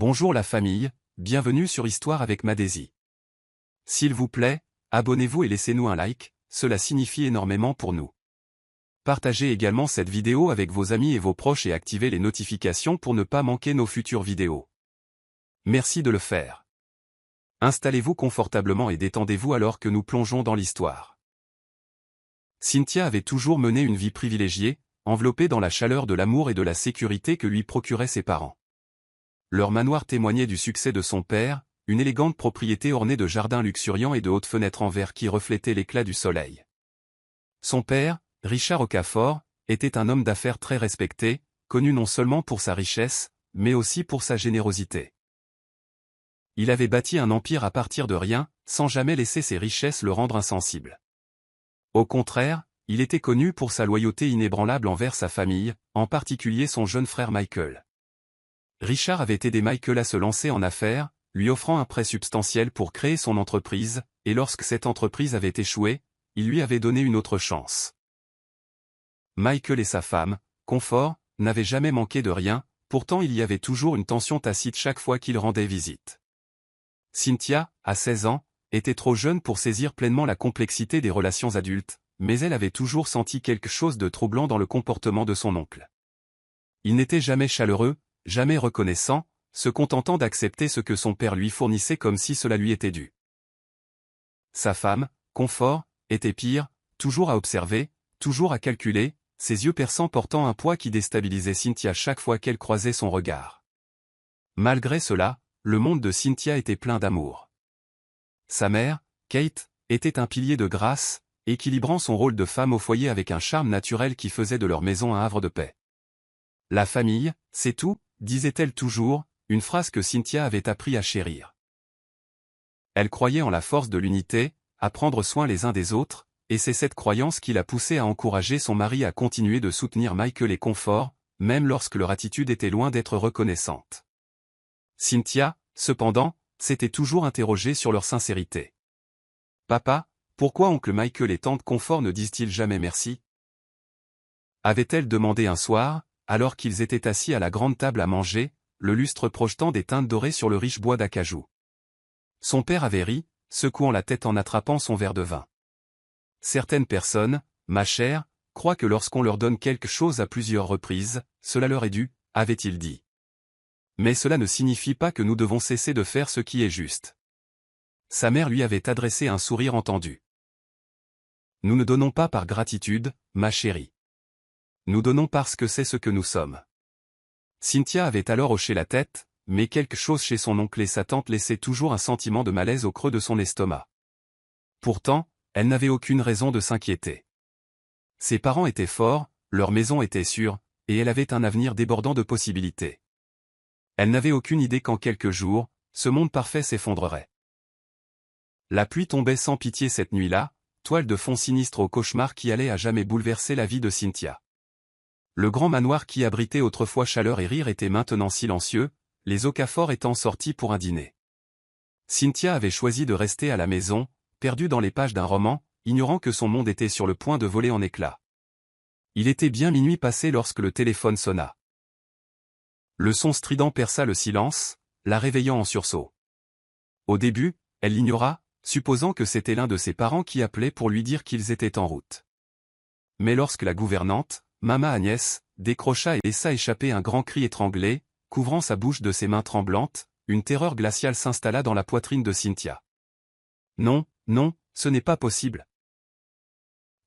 Bonjour la famille, bienvenue sur Histoire avec Madézy. S'il vous plaît, abonnez-vous et laissez-nous un like, cela signifie énormément pour nous. Partagez également cette vidéo avec vos amis et vos proches et activez les notifications pour ne pas manquer nos futures vidéos. Merci de le faire. Installez-vous confortablement et détendez-vous alors que nous plongeons dans l'histoire. Cynthia avait toujours mené une vie privilégiée, enveloppée dans la chaleur de l'amour et de la sécurité que lui procuraient ses parents. Leur manoir témoignait du succès de son père, une élégante propriété ornée de jardins luxuriants et de hautes fenêtres en verre qui reflétaient l'éclat du soleil. Son père, Richard Okafor, était un homme d'affaires très respecté, connu non seulement pour sa richesse, mais aussi pour sa générosité. Il avait bâti un empire à partir de rien, sans jamais laisser ses richesses le rendre insensible. Au contraire, il était connu pour sa loyauté inébranlable envers sa famille, en particulier son jeune frère Michael. Richard avait aidé Michael à se lancer en affaires, lui offrant un prêt substantiel pour créer son entreprise, et lorsque cette entreprise avait échoué, il lui avait donné une autre chance. Michael et sa femme, Comfort, n'avaient jamais manqué de rien, pourtant il y avait toujours une tension tacite chaque fois qu'ils rendaient visite. Cynthia, à 16 ans, était trop jeune pour saisir pleinement la complexité des relations adultes, mais elle avait toujours senti quelque chose de troublant dans le comportement de son oncle. Il n'était jamais chaleureux, jamais reconnaissant, se contentant d'accepter ce que son père lui fournissait comme si cela lui était dû. Sa femme, Comfort, était pire, toujours à observer, toujours à calculer, ses yeux perçants portant un poids qui déstabilisait Cynthia chaque fois qu'elle croisait son regard. Malgré cela, le monde de Cynthia était plein d'amour. Sa mère, Kate, était un pilier de grâce, équilibrant son rôle de femme au foyer avec un charme naturel qui faisait de leur maison un havre de paix. La famille, c'est tout, disait-elle toujours, une phrase que Cynthia avait appris à chérir. Elle croyait en la force de l'unité, à prendre soin les uns des autres, et c'est cette croyance qui l'a poussée à encourager son mari à continuer de soutenir Michael et Comfort, même lorsque leur attitude était loin d'être reconnaissante. Cynthia, cependant, s'était toujours interrogée sur leur sincérité. « Papa, pourquoi oncle Michael et tante Comfort ne disent-ils jamais merci ?» avait-elle demandé un soir, alors qu'ils étaient assis à la grande table à manger, le lustre projetant des teintes dorées sur le riche bois d'acajou. Son père avait ri, secouant la tête en attrapant son verre de vin. Certaines personnes, ma chère, croient que lorsqu'on leur donne quelque chose à plusieurs reprises, cela leur est dû, avait-il dit. Mais cela ne signifie pas que nous devons cesser de faire ce qui est juste. Sa mère lui avait adressé un sourire entendu. Nous ne donnons pas par gratitude, ma chérie. Nous donnons parce que c'est ce que nous sommes. Cynthia avait alors hoché la tête, mais quelque chose chez son oncle et sa tante laissait toujours un sentiment de malaise au creux de son estomac. Pourtant, elle n'avait aucune raison de s'inquiéter. Ses parents étaient forts, leur maison était sûre, et elle avait un avenir débordant de possibilités. Elle n'avait aucune idée qu'en quelques jours, ce monde parfait s'effondrerait. La pluie tombait sans pitié cette nuit-là, toile de fond sinistre au cauchemar qui allait à jamais bouleverser la vie de Cynthia. Le grand manoir qui abritait autrefois chaleur et rire était maintenant silencieux, les Okafor étant sortis pour un dîner. Cynthia avait choisi de rester à la maison, perdue dans les pages d'un roman, ignorant que son monde était sur le point de voler en éclats. Il était bien minuit passé lorsque le téléphone sonna. Le son strident perça le silence, la réveillant en sursaut. Au début, elle l'ignora, supposant que c'était l'un de ses parents qui appelait pour lui dire qu'ils étaient en route. Mais lorsque la gouvernante, Mama Agnès, décrocha et laissa échapper un grand cri étranglé, couvrant sa bouche de ses mains tremblantes, une terreur glaciale s'installa dans la poitrine de Cynthia. « Non, non, ce n'est pas possible !»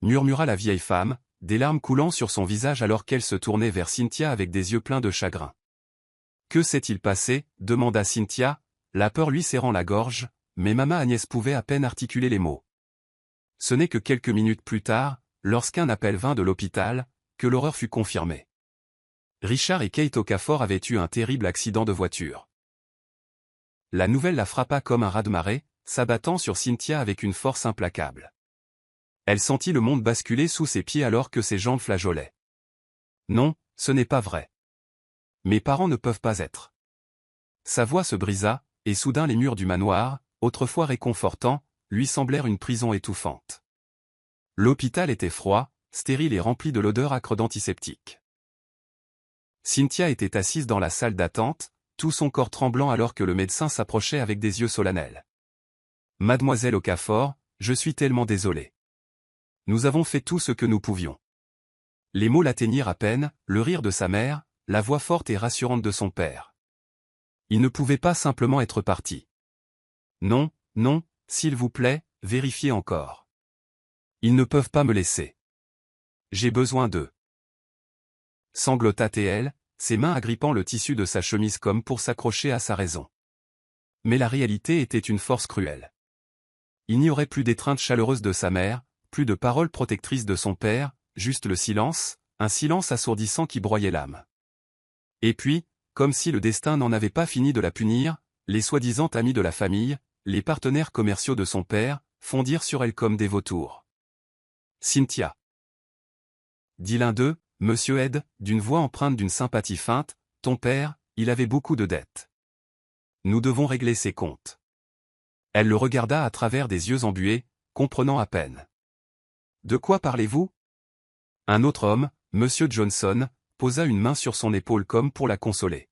murmura la vieille femme, des larmes coulant sur son visage alors qu'elle se tournait vers Cynthia avec des yeux pleins de chagrin. « Que s'est-il passé ?» demanda Cynthia, la peur lui serrant la gorge, mais Mama Agnès pouvait à peine articuler les mots. Ce n'est que quelques minutes plus tard, lorsqu'un appel vint de l'hôpital, que l'horreur fut confirmée. Richard et Kate Okafor avaient eu un terrible accident de voiture. La nouvelle la frappa comme un raz-de-marée, s'abattant sur Cynthia avec une force implacable. Elle sentit le monde basculer sous ses pieds alors que ses jambes flageolaient. Non, ce n'est pas vrai. Mes parents ne peuvent pas être. Sa voix se brisa, et soudain les murs du manoir, autrefois réconfortants, lui semblèrent une prison étouffante. L'hôpital était froid, stérile et rempli de l'odeur âcre d'antiseptique. Cynthia était assise dans la salle d'attente, tout son corps tremblant alors que le médecin s'approchait avec des yeux solennels. « Mademoiselle Okafor, je suis tellement désolé. Nous avons fait tout ce que nous pouvions. » Les mots l'atteignirent à peine, le rire de sa mère, la voix forte et rassurante de son père. Il ne pouvait pas simplement être parti. « Non, non, s'il vous plaît, vérifiez encore. Ils ne peuvent pas me laisser. J'ai besoin d'eux. » Sanglota TL, ses mains agrippant le tissu de sa chemise comme pour s'accrocher à sa raison. Mais la réalité était une force cruelle. Il n'y aurait plus d'étreinte chaleureuse de sa mère, plus de paroles protectrices de son père, juste le silence, un silence assourdissant qui broyait l'âme. Et puis, comme si le destin n'en avait pas fini de la punir, les soi-disant amis de la famille, les partenaires commerciaux de son père, fondirent sur elle comme des vautours. « Cynthia !» dit l'un d'eux, Monsieur Ed, d'une voix empreinte d'une sympathie feinte, « Ton père, il avait beaucoup de dettes. Nous devons régler ses comptes. » Elle le regarda à travers des yeux embués, comprenant à peine. « De quoi parlez-vous » Un autre homme, Monsieur Johnson, posa une main sur son épaule comme pour la consoler.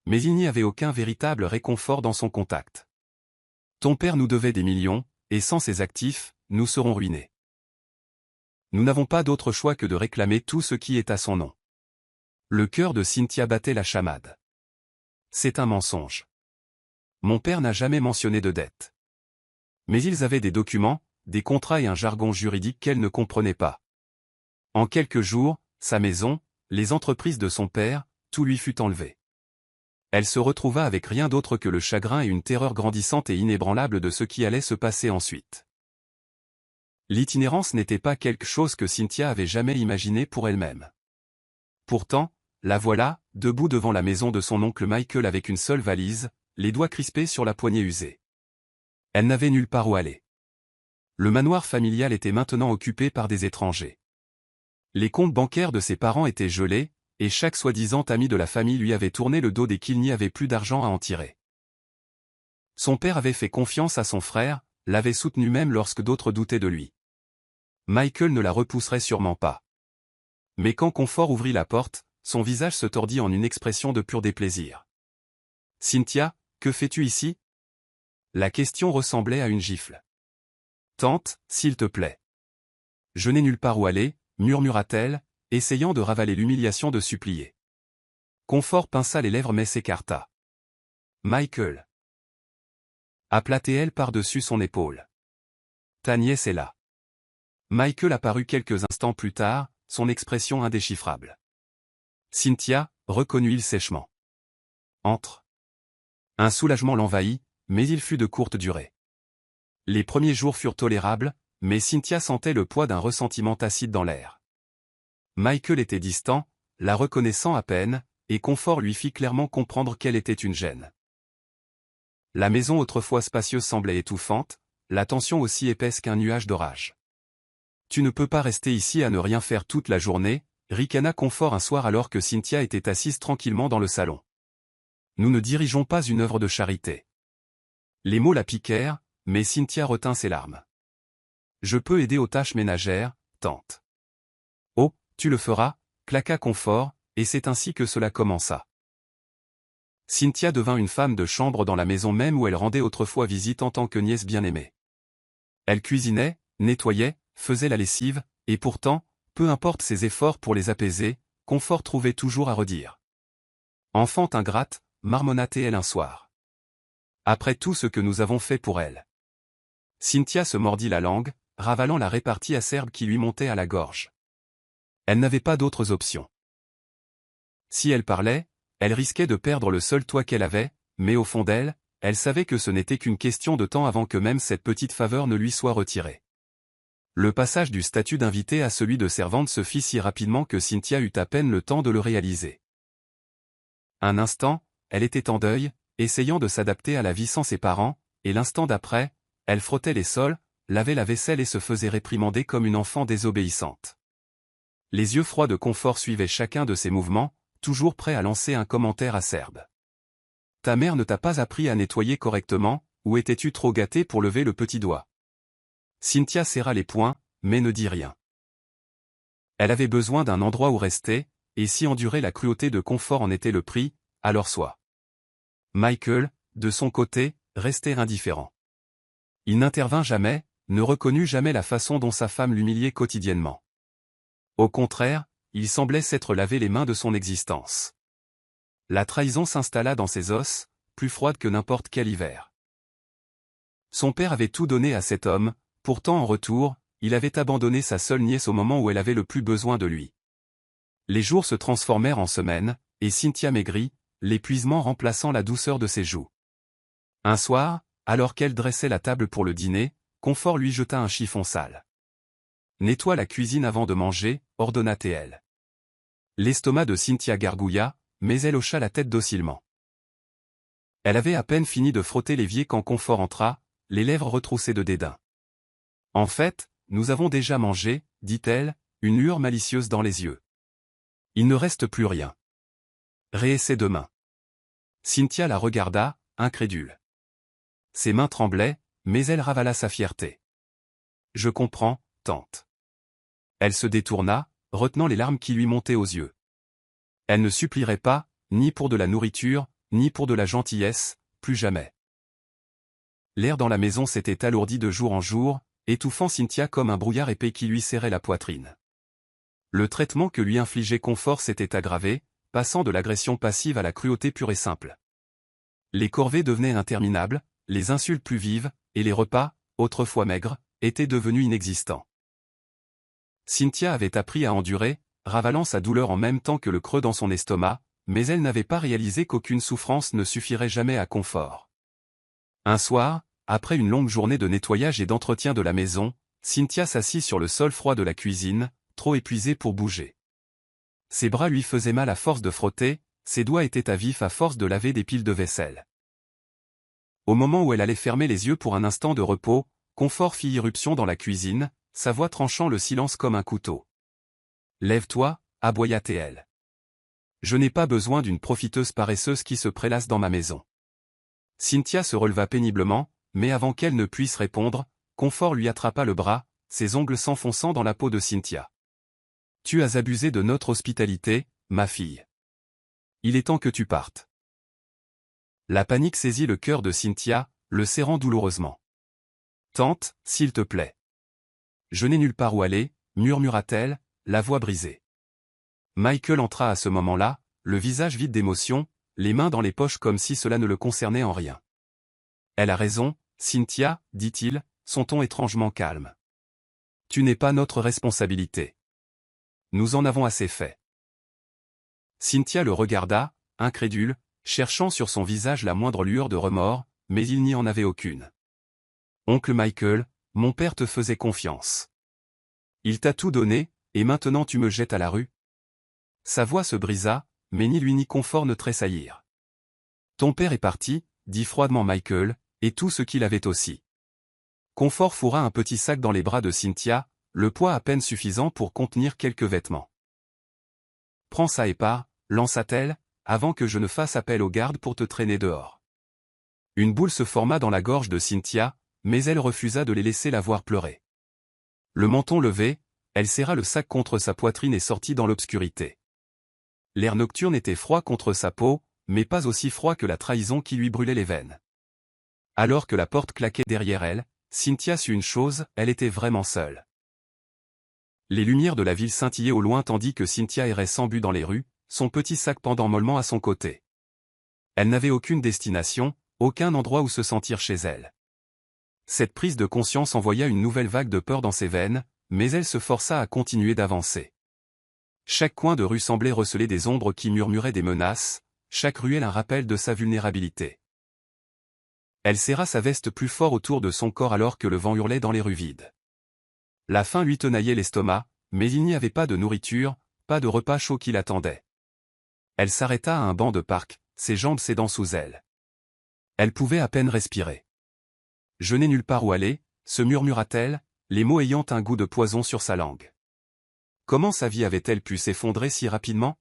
Mais il n'y avait aucun véritable réconfort dans son contact. « Ton père nous devait des millions, et sans ses actifs, nous serons ruinés. Nous n'avons pas d'autre choix que de réclamer tout ce qui est à son nom. » Le cœur de Cynthia battait la chamade. C'est un mensonge. Mon père n'a jamais mentionné de dette. Mais ils avaient des documents, des contrats et un jargon juridique qu'elle ne comprenait pas. En quelques jours, sa maison, les entreprises de son père, tout lui fut enlevé. Elle se retrouva avec rien d'autre que le chagrin et une terreur grandissante et inébranlable de ce qui allait se passer ensuite. L'itinérance n'était pas quelque chose que Cynthia avait jamais imaginé pour elle-même. Pourtant, la voilà, debout devant la maison de son oncle Michael avec une seule valise, les doigts crispés sur la poignée usée. Elle n'avait nulle part où aller. Le manoir familial était maintenant occupé par des étrangers. Les comptes bancaires de ses parents étaient gelés, et chaque soi-disant ami de la famille lui avait tourné le dos dès qu'il n'y avait plus d'argent à en tirer. Son père avait fait confiance à son frère, l'avait soutenu même lorsque d'autres doutaient de lui. Michael ne la repousserait sûrement pas. Mais quand Confort ouvrit la porte, son visage se tordit en une expression de pur déplaisir. « Cynthia, que fais-tu ici » La question ressemblait à une gifle. « Tante, s'il te plaît. »« Je n'ai nulle part où aller, » murmura-t-elle, essayant de ravaler l'humiliation de supplier. Confort pinça les lèvres mais s'écarta. « Michael » appela-t-elle par-dessus son épaule. « Ta nièce est là. » Michael apparut quelques instants plus tard, son expression indéchiffrable. Cynthia, reconnut-il sèchement. « Entre. » Un soulagement l'envahit, mais il fut de courte durée. Les premiers jours furent tolérables, mais Cynthia sentait le poids d'un ressentiment tacite dans l'air. Michael était distant, la reconnaissant à peine, et Confort lui fit clairement comprendre qu'elle était une gêne. La maison autrefois spacieuse semblait étouffante, la tension aussi épaisse qu'un nuage d'orage. « Tu ne peux pas rester ici à ne rien faire toute la journée » ricana Confort un soir alors que Cynthia était assise tranquillement dans le salon. « Nous ne dirigeons pas une œuvre de charité. » Les mots la piquèrent, mais Cynthia retint ses larmes. « Je peux aider aux tâches ménagères, tante. »« Oh, tu le feras » claqua Confort, et c'est ainsi que cela commença. Cynthia devint une femme de chambre dans la maison même où elle rendait autrefois visite en tant que nièce bien-aimée. Elle cuisinait, nettoyait, faisait la lessive, et pourtant, peu importe ses efforts pour les apaiser, Confort trouvait toujours à redire. « Enfant ingrate » marmonna-t-elle un soir. « Après tout ce que nous avons fait pour elle. » Cynthia se mordit la langue, ravalant la répartie acerbe qui lui montait à la gorge. Elle n'avait pas d'autres options. Si elle parlait, elle risquait de perdre le seul toit qu'elle avait, mais au fond d'elle, elle savait que ce n'était qu'une question de temps avant que même cette petite faveur ne lui soit retirée. Le passage du statut d'invitée à celui de servante se fit si rapidement que Cynthia eut à peine le temps de le réaliser. Un instant, elle était en deuil, essayant de s'adapter à la vie sans ses parents, et l'instant d'après, elle frottait les sols, lavait la vaisselle et se faisait réprimander comme une enfant désobéissante. Les yeux froids de Confort suivaient chacun de ses mouvements, toujours prêt à lancer un commentaire acerbe. « Ta mère ne t'a pas appris à nettoyer correctement, ou étais-tu trop gâté pour lever le petit doigt ?» Cynthia serra les poings, mais ne dit rien. Elle avait besoin d'un endroit où rester, et si endurer la cruauté de Confort en était le prix, alors soit. Michael, de son côté, restait indifférent. Il n'intervint jamais, ne reconnut jamais la façon dont sa femme l'humiliait quotidiennement. Au contraire, il semblait s'être lavé les mains de son existence. La trahison s'installa dans ses os, plus froide que n'importe quel hiver. Son père avait tout donné à cet homme, pourtant en retour, il avait abandonné sa seule nièce au moment où elle avait le plus besoin de lui. Les jours se transformèrent en semaines, et Cynthia maigrit, l'épuisement remplaçant la douceur de ses joues. Un soir, alors qu'elle dressait la table pour le dîner, Confort lui jeta un chiffon sale. « Nettoie la cuisine avant de manger », ordonna-t-elle. L'estomac de Cynthia gargouilla, mais elle hocha la tête docilement. Elle avait à peine fini de frotter l'évier quand Confort entra, les lèvres retroussées de dédain. « En fait, nous avons déjà mangé, dit-elle, une lueur malicieuse dans les yeux. Il ne reste plus rien. Réessaie demain. » Cynthia la regarda, incrédule. Ses mains tremblaient, mais elle ravala sa fierté. « Je comprends, tante. » Elle se détourna, retenant les larmes qui lui montaient aux yeux. Elle ne supplierait pas, ni pour de la nourriture, ni pour de la gentillesse, plus jamais. L'air dans la maison s'était alourdi de jour en jour, étouffant Cynthia comme un brouillard épais qui lui serrait la poitrine. Le traitement que lui infligeait Confort s'était aggravé, passant de l'agression passive à la cruauté pure et simple. Les corvées devenaient interminables, les insultes plus vives, et les repas, autrefois maigres, étaient devenus inexistants. Cynthia avait appris à endurer, ravalant sa douleur en même temps que le creux dans son estomac, mais elle n'avait pas réalisé qu'aucune souffrance ne suffirait jamais à Confort. Un soir, après une longue journée de nettoyage et d'entretien de la maison, Cynthia s'assit sur le sol froid de la cuisine, trop épuisée pour bouger. Ses bras lui faisaient mal à force de frotter, ses doigts étaient à vif à force de laver des piles de vaisselle. Au moment où elle allait fermer les yeux pour un instant de repos, Confort fit irruption dans la cuisine, sa voix tranchant le silence comme un couteau. « Lève-toi, aboya-t-elle. Je n'ai pas besoin d'une profiteuse paresseuse qui se prélasse dans ma maison. » Cynthia se releva péniblement, mais avant qu'elle ne puisse répondre, Confort lui attrapa le bras, ses ongles s'enfonçant dans la peau de Cynthia. « Tu as abusé de notre hospitalité, ma fille. Il est temps que tu partes. » La panique saisit le cœur de Cynthia, le serrant douloureusement. « Tante, s'il te plaît. »« Je n'ai nulle part où aller, » murmura-t-elle, la voix brisée. Michael entra à ce moment-là, le visage vide d'émotion, les mains dans les poches comme si cela ne le concernait en rien. « Elle a raison, Cynthia, dit-il, son ton étrangement calme. Tu n'es pas notre responsabilité. Nous en avons assez fait. » Cynthia le regarda, incrédule, cherchant sur son visage la moindre lueur de remords, mais il n'y en avait aucune. « Oncle Michael, mon père te faisait confiance. Il t'a tout donné, et maintenant tu me jettes à la rue ?» Sa voix se brisa, mais ni lui ni Confort ne tressaillirent. « Ton père est parti, » dit froidement Michael, et tout ce qu'il avait aussi. Confort fourra un petit sac dans les bras de Cynthia, le poids à peine suffisant pour contenir quelques vêtements. « Prends ça et pars, » lança-t-elle, avant que je ne fasse appel aux gardes pour te traîner dehors. Une boule se forma dans la gorge de Cynthia, mais elle refusa de les laisser la voir pleurer. Le menton levé, elle serra le sac contre sa poitrine et sortit dans l'obscurité. L'air nocturne était froid contre sa peau, mais pas aussi froid que la trahison qui lui brûlait les veines. Alors que la porte claquait derrière elle, Cynthia sut une chose, elle était vraiment seule. Les lumières de la ville scintillaient au loin tandis que Cynthia errait sans but dans les rues, son petit sac pendant mollement à son côté. Elle n'avait aucune destination, aucun endroit où se sentir chez elle. Cette prise de conscience envoya une nouvelle vague de peur dans ses veines, mais elle se força à continuer d'avancer. Chaque coin de rue semblait receler des ombres qui murmuraient des menaces, chaque ruelle un rappel de sa vulnérabilité. Elle serra sa veste plus fort autour de son corps alors que le vent hurlait dans les rues vides. La faim lui tenaillait l'estomac, mais il n'y avait pas de nourriture, pas de repas chaud qui l'attendait. Elle s'arrêta à un banc de parc, ses jambes cédant sous elle. Elle pouvait à peine respirer. « Je n'ai nulle part où aller », se murmura-t-elle, les mots ayant un goût de poison sur sa langue. Comment sa vie avait-elle pu s'effondrer si rapidement?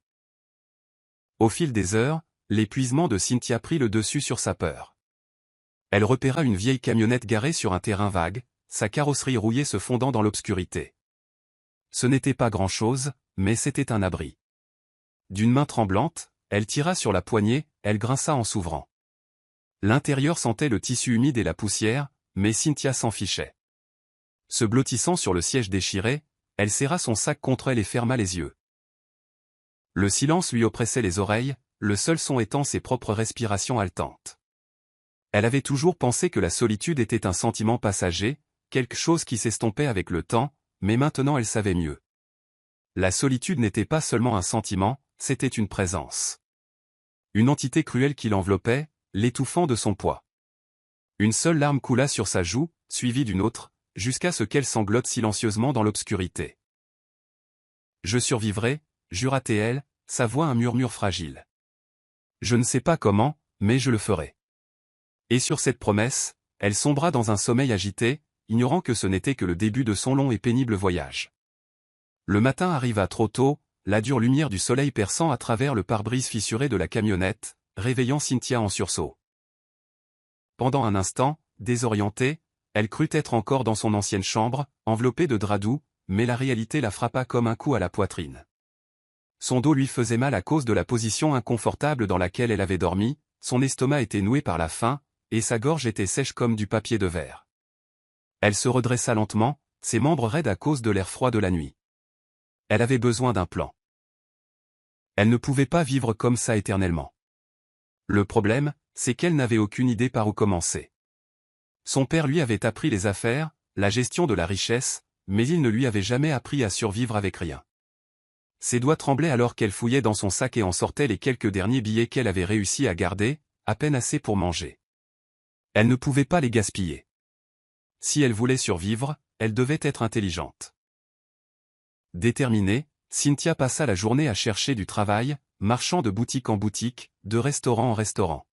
Au fil des heures, l'épuisement de Cynthia prit le dessus sur sa peur. Elle repéra une vieille camionnette garée sur un terrain vague, sa carrosserie rouillée se fondant dans l'obscurité. Ce n'était pas grand-chose, mais c'était un abri. D'une main tremblante, elle tira sur la poignée, elle grinça en s'ouvrant. L'intérieur sentait le tissu humide et la poussière, mais Cynthia s'en fichait. Se blottissant sur le siège déchiré, elle serra son sac contre elle et ferma les yeux. Le silence lui oppressait les oreilles, le seul son étant ses propres respirations haletantes. Elle avait toujours pensé que la solitude était un sentiment passager, quelque chose qui s'estompait avec le temps, mais maintenant elle savait mieux. La solitude n'était pas seulement un sentiment, c'était une présence. Une entité cruelle qui l'enveloppait, l'étouffant de son poids. Une seule larme coula sur sa joue, suivie d'une autre, jusqu'à ce qu'elle sanglote silencieusement dans l'obscurité. Je survivrai, jura-t-elle, sa voix un murmure fragile. Je ne sais pas comment, mais je le ferai. Et sur cette promesse, elle sombra dans un sommeil agité, ignorant que ce n'était que le début de son long et pénible voyage. Le matin arriva trop tôt, la dure lumière du soleil perçant à travers le pare-brise fissuré de la camionnette, réveillant Cynthia en sursaut. Pendant un instant, désorientée, elle crut être encore dans son ancienne chambre, enveloppée de draps doux, mais la réalité la frappa comme un coup à la poitrine. Son dos lui faisait mal à cause de la position inconfortable dans laquelle elle avait dormi, son estomac était noué par la faim, et sa gorge était sèche comme du papier de verre. Elle se redressa lentement, ses membres raides à cause de l'air froid de la nuit. Elle avait besoin d'un plan. Elle ne pouvait pas vivre comme ça éternellement. Le problème, c'est qu'elle n'avait aucune idée par où commencer. Son père lui avait appris les affaires, la gestion de la richesse, mais il ne lui avait jamais appris à survivre avec rien. Ses doigts tremblaient alors qu'elle fouillait dans son sac et en sortait les quelques derniers billets qu'elle avait réussi à garder, à peine assez pour manger. Elle ne pouvait pas les gaspiller. Si elle voulait survivre, elle devait être intelligente. Déterminée, Cynthia passa la journée à chercher du travail, marchant de boutique en boutique, de restaurant en restaurant.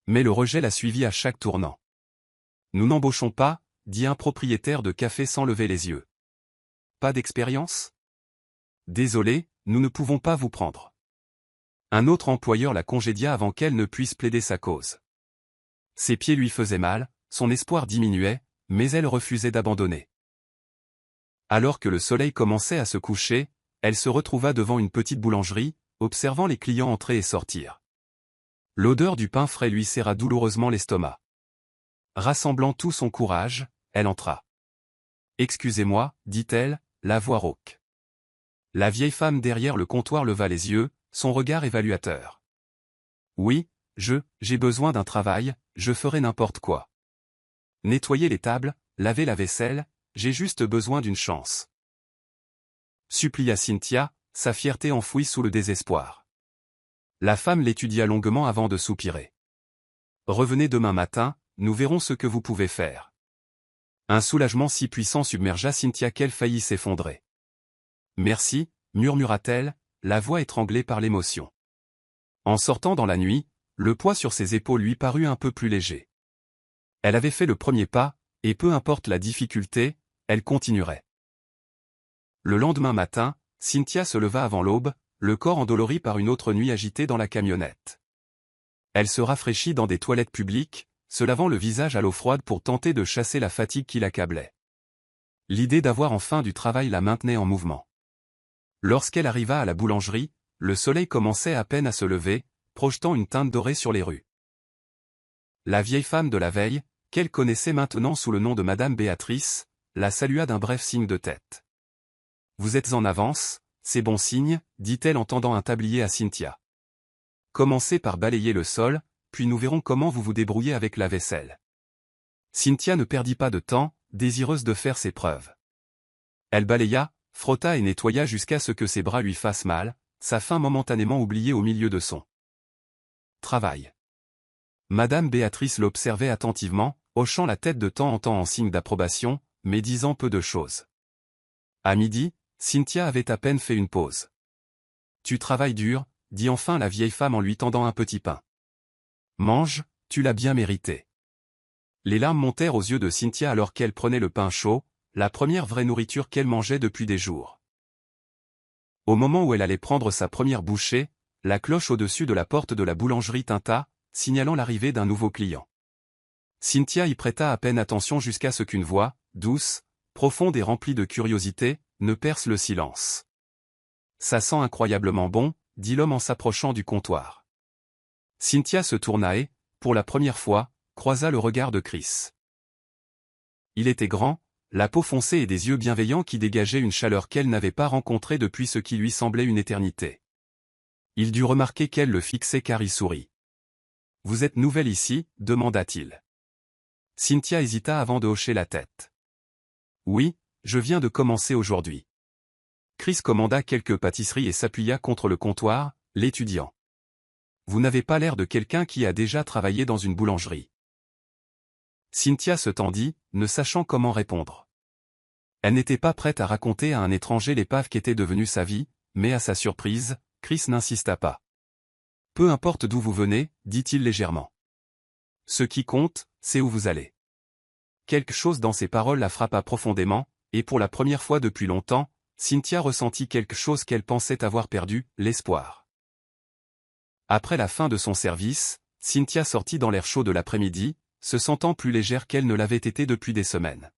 Mais le rejet la suivit à chaque tournant. « Nous n'embauchons pas », dit un propriétaire de café sans lever les yeux. « Pas d'expérience ? Désolé, nous ne pouvons pas vous prendre. » Un autre employeur la congédia avant qu'elle ne puisse plaider sa cause. Ses pieds lui faisaient mal, son espoir diminuait, mais elle refusait d'abandonner. Alors que le soleil commençait à se coucher, elle se retrouva devant une petite boulangerie, observant les clients entrer et sortir. L'odeur du pain frais lui serra douloureusement l'estomac. Rassemblant tout son courage, elle entra. « Excusez-moi, dit-elle, la voix rauque. La vieille femme derrière le comptoir leva les yeux, son regard évaluateur. « Oui, j'ai besoin d'un travail, je ferai n'importe quoi. Nettoyer les tables, laver la vaisselle, j'ai juste besoin d'une chance. » Supplia Cynthia, sa fierté enfouie sous le désespoir. La femme l'étudia longuement avant de soupirer. « Revenez demain matin, nous verrons ce que vous pouvez faire. » Un soulagement si puissant submergea Cynthia qu'elle faillit s'effondrer. « Merci, murmura-t-elle, la voix étranglée par l'émotion. En sortant dans la nuit, le poids sur ses épaules lui parut un peu plus léger. Elle avait fait le premier pas, et peu importe la difficulté, elle continuerait. Le lendemain matin, Cynthia se leva avant l'aube, le corps endolori par une autre nuit agitée dans la camionnette. Elle se rafraîchit dans des toilettes publiques, se lavant le visage à l'eau froide pour tenter de chasser la fatigue qui l'accablait. L'idée d'avoir enfin du travail la maintenait en mouvement. Lorsqu'elle arriva à la boulangerie, le soleil commençait à peine à se lever, projetant une teinte dorée sur les rues. La vieille femme de la veille, qu'elle connaissait maintenant sous le nom de Madame Béatrice, la salua d'un bref signe de tête. « Vous êtes en avance, c'est bon signe, » dit-elle en tendant un tablier à Cynthia. « Commencez par balayer le sol, puis nous verrons comment vous vous débrouillez avec la vaisselle. » Cynthia ne perdit pas de temps, désireuse de faire ses preuves. Elle balaya, frotta et nettoya jusqu'à ce que ses bras lui fassent mal, sa faim momentanément oubliée au milieu de son travail. Madame Béatrice l'observait attentivement, hochant la tête de temps en temps en signe d'approbation, mais disant peu de choses. À midi, Cynthia avait à peine fait une pause. « Tu travailles dur », dit enfin la vieille femme en lui tendant un petit pain. « Mange, tu l'as bien mérité. » Les larmes montèrent aux yeux de Cynthia alors qu'elle prenait le pain chaud, la première vraie nourriture qu'elle mangeait depuis des jours. Au moment où elle allait prendre sa première bouchée, la cloche au-dessus de la porte de la boulangerie tinta, signalant l'arrivée d'un nouveau client. Cynthia y prêta à peine attention jusqu'à ce qu'une voix, douce, profonde et remplie de curiosité, ne perce le silence. « Ça sent incroyablement bon », dit l'homme en s'approchant du comptoir. Cynthia se tourna et, pour la première fois, croisa le regard de Chris. Il était grand, la peau foncée et des yeux bienveillants qui dégageaient une chaleur qu'elle n'avait pas rencontrée depuis ce qui lui semblait une éternité. Il dut remarquer qu'elle le fixait car il sourit. « Vous êtes nouvelle ici ?» demanda-t-il. Cynthia hésita avant de hocher la tête. « Oui, je viens de commencer aujourd'hui. » Chris commanda quelques pâtisseries et s'appuya contre le comptoir, l'étudiant. « Vous n'avez pas l'air de quelqu'un qui a déjà travaillé dans une boulangerie. » Cynthia se tendit, ne sachant comment répondre. Elle n'était pas prête à raconter à un étranger l'épave qu'était devenue sa vie, mais à sa surprise, Chris n'insista pas. « Peu importe d'où vous venez, dit-il légèrement. Ce qui compte, c'est où vous allez. » Quelque chose dans ces paroles la frappa profondément, et pour la première fois depuis longtemps, Cynthia ressentit quelque chose qu'elle pensait avoir perdu, l'espoir. Après la fin de son service, Cynthia sortit dans l'air chaud de l'après-midi, se sentant plus légère qu'elle ne l'avait été depuis des semaines.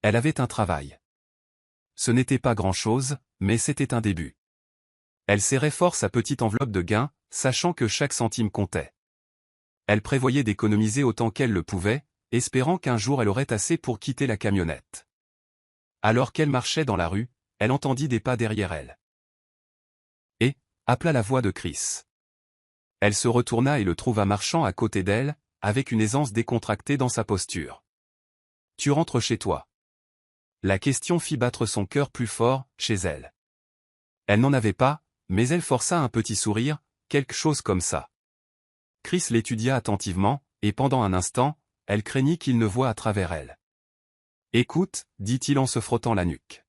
Elle avait un travail. Ce n'était pas grand-chose, mais c'était un début. Elle serrait fort sa petite enveloppe de gains, sachant que chaque centime comptait. Elle prévoyait d'économiser autant qu'elle le pouvait, espérant qu'un jour elle aurait assez pour quitter la camionnette. Alors qu'elle marchait dans la rue, elle entendit des pas derrière elle. Et appela la voix de Chris. Elle se retourna et le trouva marchant à côté d'elle, avec une aisance décontractée dans sa posture. « Tu rentres chez toi. » La question fit battre son cœur plus fort, chez elle. Elle n'en avait pas, mais elle força un petit sourire, quelque chose comme ça. Chris l'étudia attentivement, et pendant un instant, elle craignit qu'il ne voie à travers elle. « Écoute, dit-il en se frottant la nuque.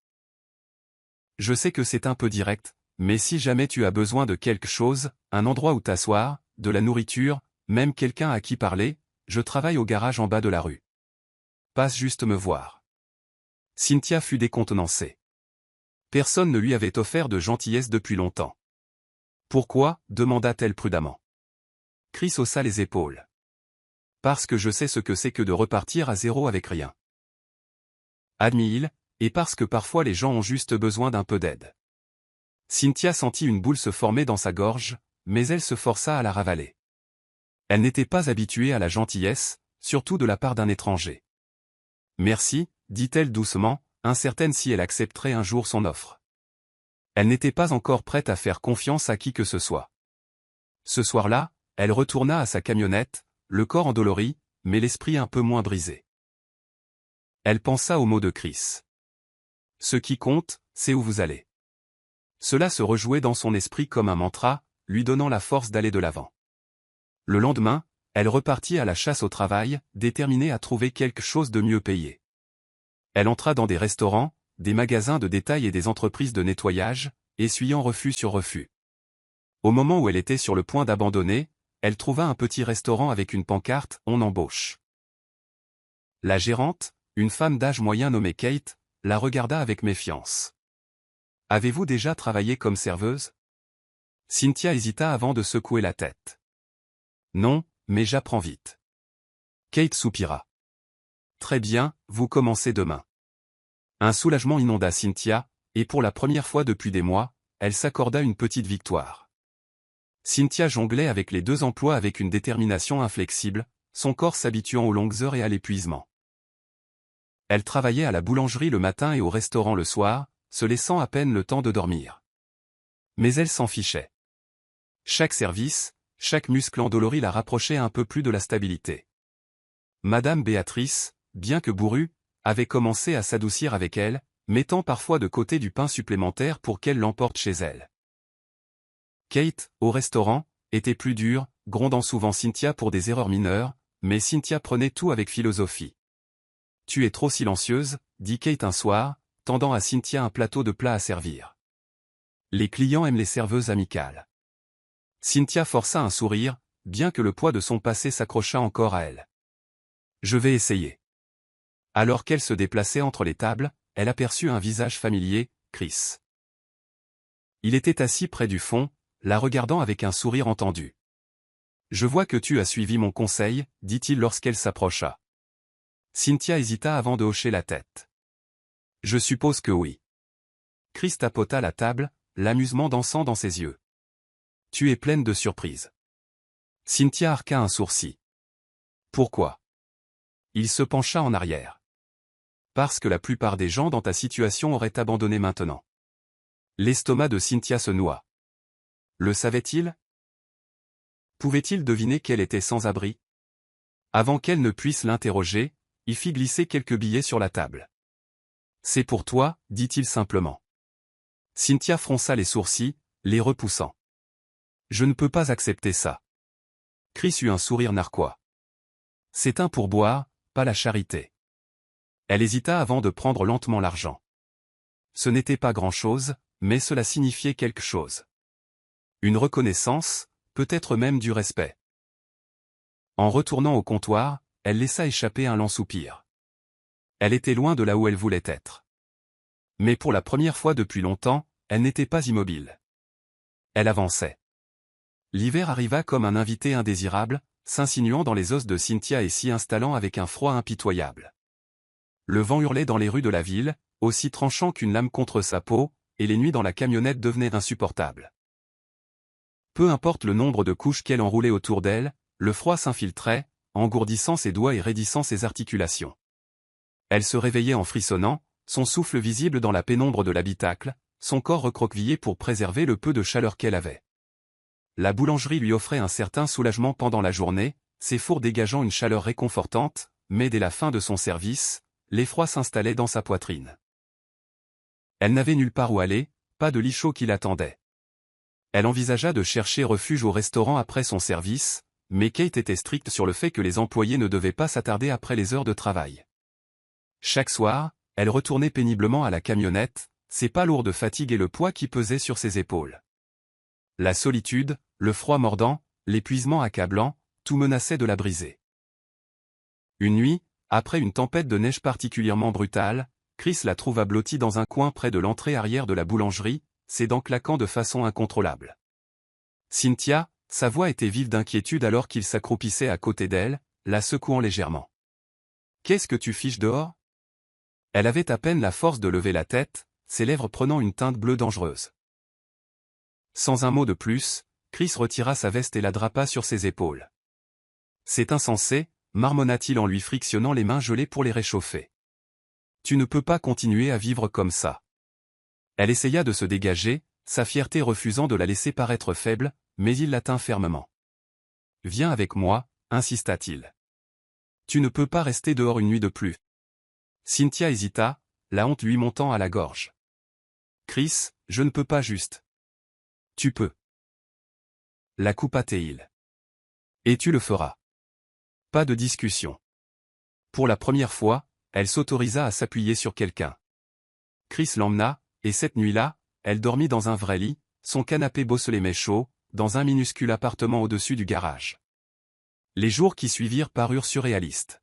Je sais que c'est un peu direct, mais si jamais tu as besoin de quelque chose, un endroit où t'asseoir, de la nourriture, même quelqu'un à qui parler, je travaille au garage en bas de la rue. Passe juste me voir. » Cynthia fut décontenancée. Personne ne lui avait offert de gentillesse depuis longtemps. « Pourquoi ?» demanda-t-elle prudemment. Chris haussa les épaules. « Parce que je sais ce que c'est que de repartir à zéro avec rien. » Admit-il, et parce que parfois les gens ont juste besoin d'un peu d'aide. Cynthia sentit une boule se former dans sa gorge, mais elle se força à la ravaler. Elle n'était pas habituée à la gentillesse, surtout de la part d'un étranger. « Merci », dit-elle doucement, incertaine si elle accepterait un jour son offre. Elle n'était pas encore prête à faire confiance à qui que ce soit. Ce soir-là, elle retourna à sa camionnette, le corps endolori, mais l'esprit un peu moins brisé. Elle pensa aux mots de Chris. « Ce qui compte, c'est où vous allez. » Cela se rejouait dans son esprit comme un mantra, lui donnant la force d'aller de l'avant. Le lendemain, elle repartit à la chasse au travail, déterminée à trouver quelque chose de mieux payé. Elle entra dans des restaurants, des magasins de détail et des entreprises de nettoyage, essuyant refus sur refus. Au moment où elle était sur le point d'abandonner, elle trouva un petit restaurant avec une pancarte « On embauche ». La gérante, une femme d'âge moyen nommée Kate, la regarda avec méfiance. « Avez-vous déjà travaillé comme serveuse ?» Cynthia hésita avant de secouer la tête. « Non, mais j'apprends vite. » Kate soupira. « Très bien, vous commencez demain. » Un soulagement inonda Cynthia, et pour la première fois depuis des mois, elle s'accorda une petite victoire. Cynthia jonglait avec les deux emplois avec une détermination inflexible, son corps s'habituant aux longues heures et à l'épuisement. Elle travaillait à la boulangerie le matin et au restaurant le soir, se laissant à peine le temps de dormir. Mais elle s'en fichait. Chaque service, chaque muscle endolori la rapprochait un peu plus de la stabilité. Madame Béatrice, bien que bourrue, avait commencé à s'adoucir avec elle, mettant parfois de côté du pain supplémentaire pour qu'elle l'emporte chez elle. Kate, au restaurant, était plus dure, grondant souvent Cynthia pour des erreurs mineures, mais Cynthia prenait tout avec philosophie. « Tu es trop silencieuse », dit Kate un soir, tendant à Cynthia un plateau de plats à servir. « Les clients aiment les serveuses amicales. » Cynthia força un sourire, bien que le poids de son passé s'accrochât encore à elle. « Je vais essayer. » Alors qu'elle se déplaçait entre les tables, elle aperçut un visage familier, Chris. Il était assis près du fond, la regardant avec un sourire entendu. « Je vois que tu as suivi mon conseil, » dit-il lorsqu'elle s'approcha. Cynthia hésita avant de hocher la tête. « Je suppose que oui. » Chris tapota la table, l'amusement dansant dans ses yeux. « Tu es pleine de surprises. » Cynthia arqua un sourcil. Pourquoi? Il se pencha en arrière. Parce que la plupart des gens dans ta situation auraient abandonné maintenant. L'estomac de Cynthia se noua. Le savait-il? Pouvait-il deviner qu'elle était sans abri? Avant qu'elle ne puisse l'interroger, il fit glisser quelques billets sur la table. C'est pour toi, dit-il simplement. Cynthia fronça les sourcils, les repoussant. Je ne peux pas accepter ça. Chris eut un sourire narquois. C'est un pourboire, pas la charité. Elle hésita avant de prendre lentement l'argent. Ce n'était pas grand-chose, mais cela signifiait quelque chose. Une reconnaissance, peut-être même du respect. En retournant au comptoir, elle laissa échapper un lent soupir. Elle était loin de là où elle voulait être. Mais pour la première fois depuis longtemps, elle n'était pas immobile. Elle avançait. L'hiver arriva comme un invité indésirable, s'insinuant dans les os de Cynthia et s'y installant avec un froid impitoyable. Le vent hurlait dans les rues de la ville, aussi tranchant qu'une lame contre sa peau, et les nuits dans la camionnette devenaient insupportables. Peu importe le nombre de couches qu'elle enroulait autour d'elle, le froid s'infiltrait, engourdissant ses doigts et raidissant ses articulations. Elle se réveillait en frissonnant, son souffle visible dans la pénombre de l'habitacle, son corps recroquevillé pour préserver le peu de chaleur qu'elle avait. La boulangerie lui offrait un certain soulagement pendant la journée, ses fours dégageant une chaleur réconfortante, mais dès la fin de son service, l'effroi s'installait dans sa poitrine. Elle n'avait nulle part où aller, pas de lit chaud qui l'attendait. Elle envisagea de chercher refuge au restaurant après son service, mais Kate était stricte sur le fait que les employés ne devaient pas s'attarder après les heures de travail. Chaque soir, elle retournait péniblement à la camionnette, ses pas lourds de fatigue et le poids qui pesait sur ses épaules. La solitude, le froid mordant, l'épuisement accablant, tout menaçait de la briser. Une nuit, après une tempête de neige particulièrement brutale, Chris la trouva blottie dans un coin près de l'entrée arrière de la boulangerie, ses dents claquant de façon incontrôlable. Cynthia, sa voix était vive d'inquiétude alors qu'il s'accroupissait à côté d'elle, la secouant légèrement. « Qu'est-ce que tu fiches dehors ?» Elle avait à peine la force de lever la tête, ses lèvres prenant une teinte bleue dangereuse. Sans un mot de plus, Chris retira sa veste et la drapa sur ses épaules. « C'est insensé, marmonna-t-il en lui frictionnant les mains gelées pour les réchauffer. Tu ne peux pas continuer à vivre comme ça. Elle essaya de se dégager, sa fierté refusant de la laisser paraître faible, mais il la tint fermement. Viens avec moi, insista-t-il. Tu ne peux pas rester dehors une nuit de plus. Cynthia hésita, la honte lui montant à la gorge. Chris, je ne peux pas juste. Tu peux. La coupa-t-il. Et tu le feras. Pas de discussion. Pour la première fois, elle s'autorisa à s'appuyer sur quelqu'un. Chris l'emmena, et cette nuit-là, elle dormit dans un vrai lit, son canapé bosselé mais chaud, dans un minuscule appartement au-dessus du garage. Les jours qui suivirent parurent surréalistes.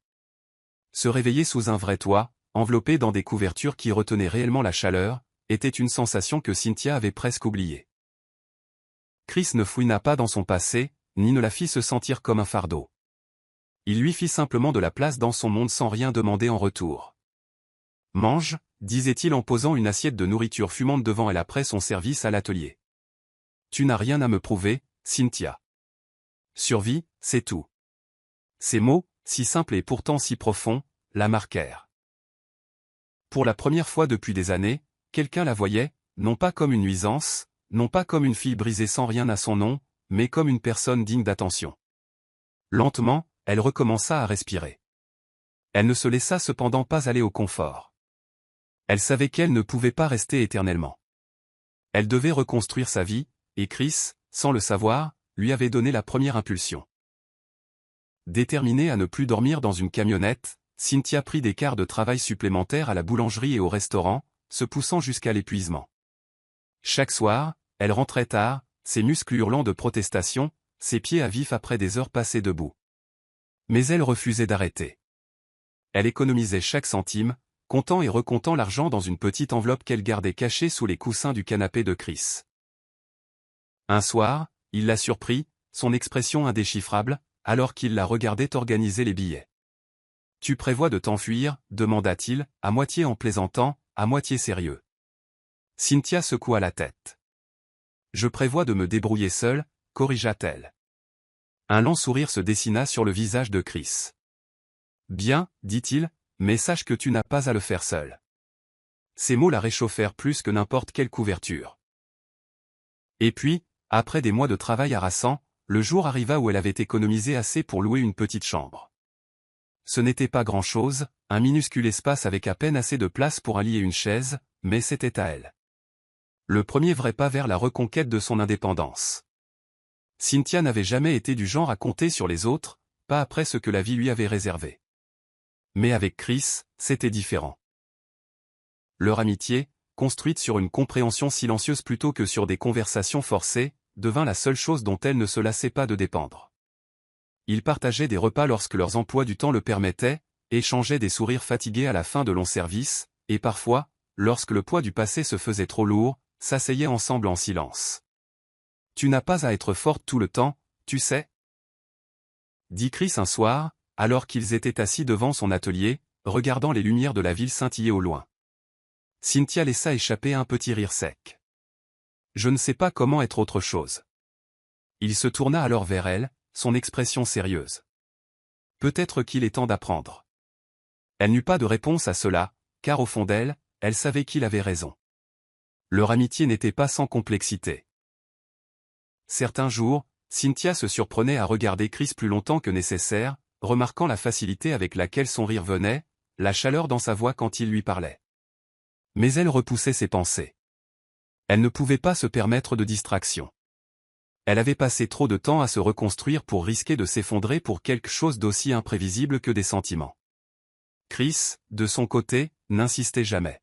Se réveiller sous un vrai toit, enveloppé dans des couvertures qui retenaient réellement la chaleur, était une sensation que Cynthia avait presque oubliée. Chris ne fouina pas dans son passé, ni ne la fit se sentir comme un fardeau. Il lui fit simplement de la place dans son monde sans rien demander en retour. « Mange », disait-il en posant une assiette de nourriture fumante devant elle après son service à l'atelier. « Tu n'as rien à me prouver, Cynthia. Survie, c'est tout. » Ces mots, si simples et pourtant si profonds, la marquèrent. Pour la première fois depuis des années, quelqu'un la voyait, non pas comme une nuisance, non pas comme une fille brisée sans rien à son nom, mais comme une personne digne d'attention. Lentement, elle recommença à respirer. Elle ne se laissa cependant pas aller au confort. Elle savait qu'elle ne pouvait pas rester éternellement. Elle devait reconstruire sa vie, et Chris, sans le savoir, lui avait donné la première impulsion. Déterminée à ne plus dormir dans une camionnette, Cynthia prit des quarts de travail supplémentaires à la boulangerie et au restaurant, se poussant jusqu'à l'épuisement. Chaque soir, elle rentrait tard, ses muscles hurlant de protestation, ses pieds à vif après des heures passées debout. Mais elle refusait d'arrêter. Elle économisait chaque centime, comptant et recomptant l'argent dans une petite enveloppe qu'elle gardait cachée sous les coussins du canapé de Chris. Un soir, il la surprit, son expression indéchiffrable, alors qu'il la regardait organiser les billets. « Tu prévois de t'enfuir » demanda-t-il, à moitié en plaisantant, à moitié sérieux. Cynthia secoua la tête. « Je prévois de me débrouiller seule » corrigea-t-elle. Un lent sourire se dessina sur le visage de Chris. Bien, dit-il, mais sache que tu n'as pas à le faire seul. Ces mots la réchauffèrent plus que n'importe quelle couverture. Et puis, après des mois de travail harassant, le jour arriva où elle avait économisé assez pour louer une petite chambre. Ce n'était pas grand-chose, un minuscule espace avec à peine assez de place pour un lit et une chaise, mais c'était à elle. Le premier vrai pas vers la reconquête de son indépendance. Cynthia n'avait jamais été du genre à compter sur les autres, pas après ce que la vie lui avait réservé. Mais avec Chris, c'était différent. Leur amitié, construite sur une compréhension silencieuse plutôt que sur des conversations forcées, devint la seule chose dont elle ne se lassait pas de dépendre. Ils partageaient des repas lorsque leurs emplois du temps le permettaient, échangeaient des sourires fatigués à la fin de longs services, et parfois, lorsque le poids du passé se faisait trop lourd, s'asseyaient ensemble en silence. « Tu n'as pas à être forte tout le temps, tu sais » dit Chris un soir, alors qu'ils étaient assis devant son atelier, regardant les lumières de la ville scintiller au loin. Cynthia laissa échapper un petit rire sec. « Je ne sais pas comment être autre chose. » Il se tourna alors vers elle, son expression sérieuse. « Peut-être qu'il est temps d'apprendre. » Elle n'eut pas de réponse à cela, car au fond d'elle, elle savait qu'il avait raison. Leur amitié n'était pas sans complexité. Certains jours, Cynthia se surprenait à regarder Chris plus longtemps que nécessaire, remarquant la facilité avec laquelle son rire venait, la chaleur dans sa voix quand il lui parlait. Mais elle repoussait ses pensées. Elle ne pouvait pas se permettre de distraction. Elle avait passé trop de temps à se reconstruire pour risquer de s'effondrer pour quelque chose d'aussi imprévisible que des sentiments. Chris, de son côté, n'insistait jamais.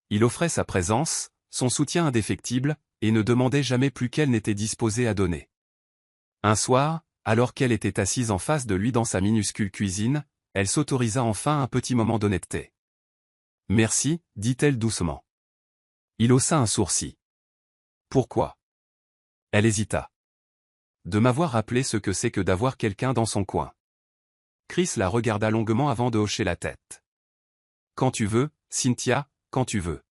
Il offrait sa présence, son soutien indéfectible, et ne demandait jamais plus qu'elle n'était disposée à donner. Un soir, alors qu'elle était assise en face de lui dans sa minuscule cuisine, elle s'autorisa enfin un petit moment d'honnêteté. « Merci, dit-elle doucement. » Il haussa un sourcil. « Pourquoi ?» Elle hésita. « De m'avoir rappelé ce que c'est que d'avoir quelqu'un dans son coin. » Chris la regarda longuement avant de hocher la tête. « Quand tu veux, Cynthia, quand tu veux. »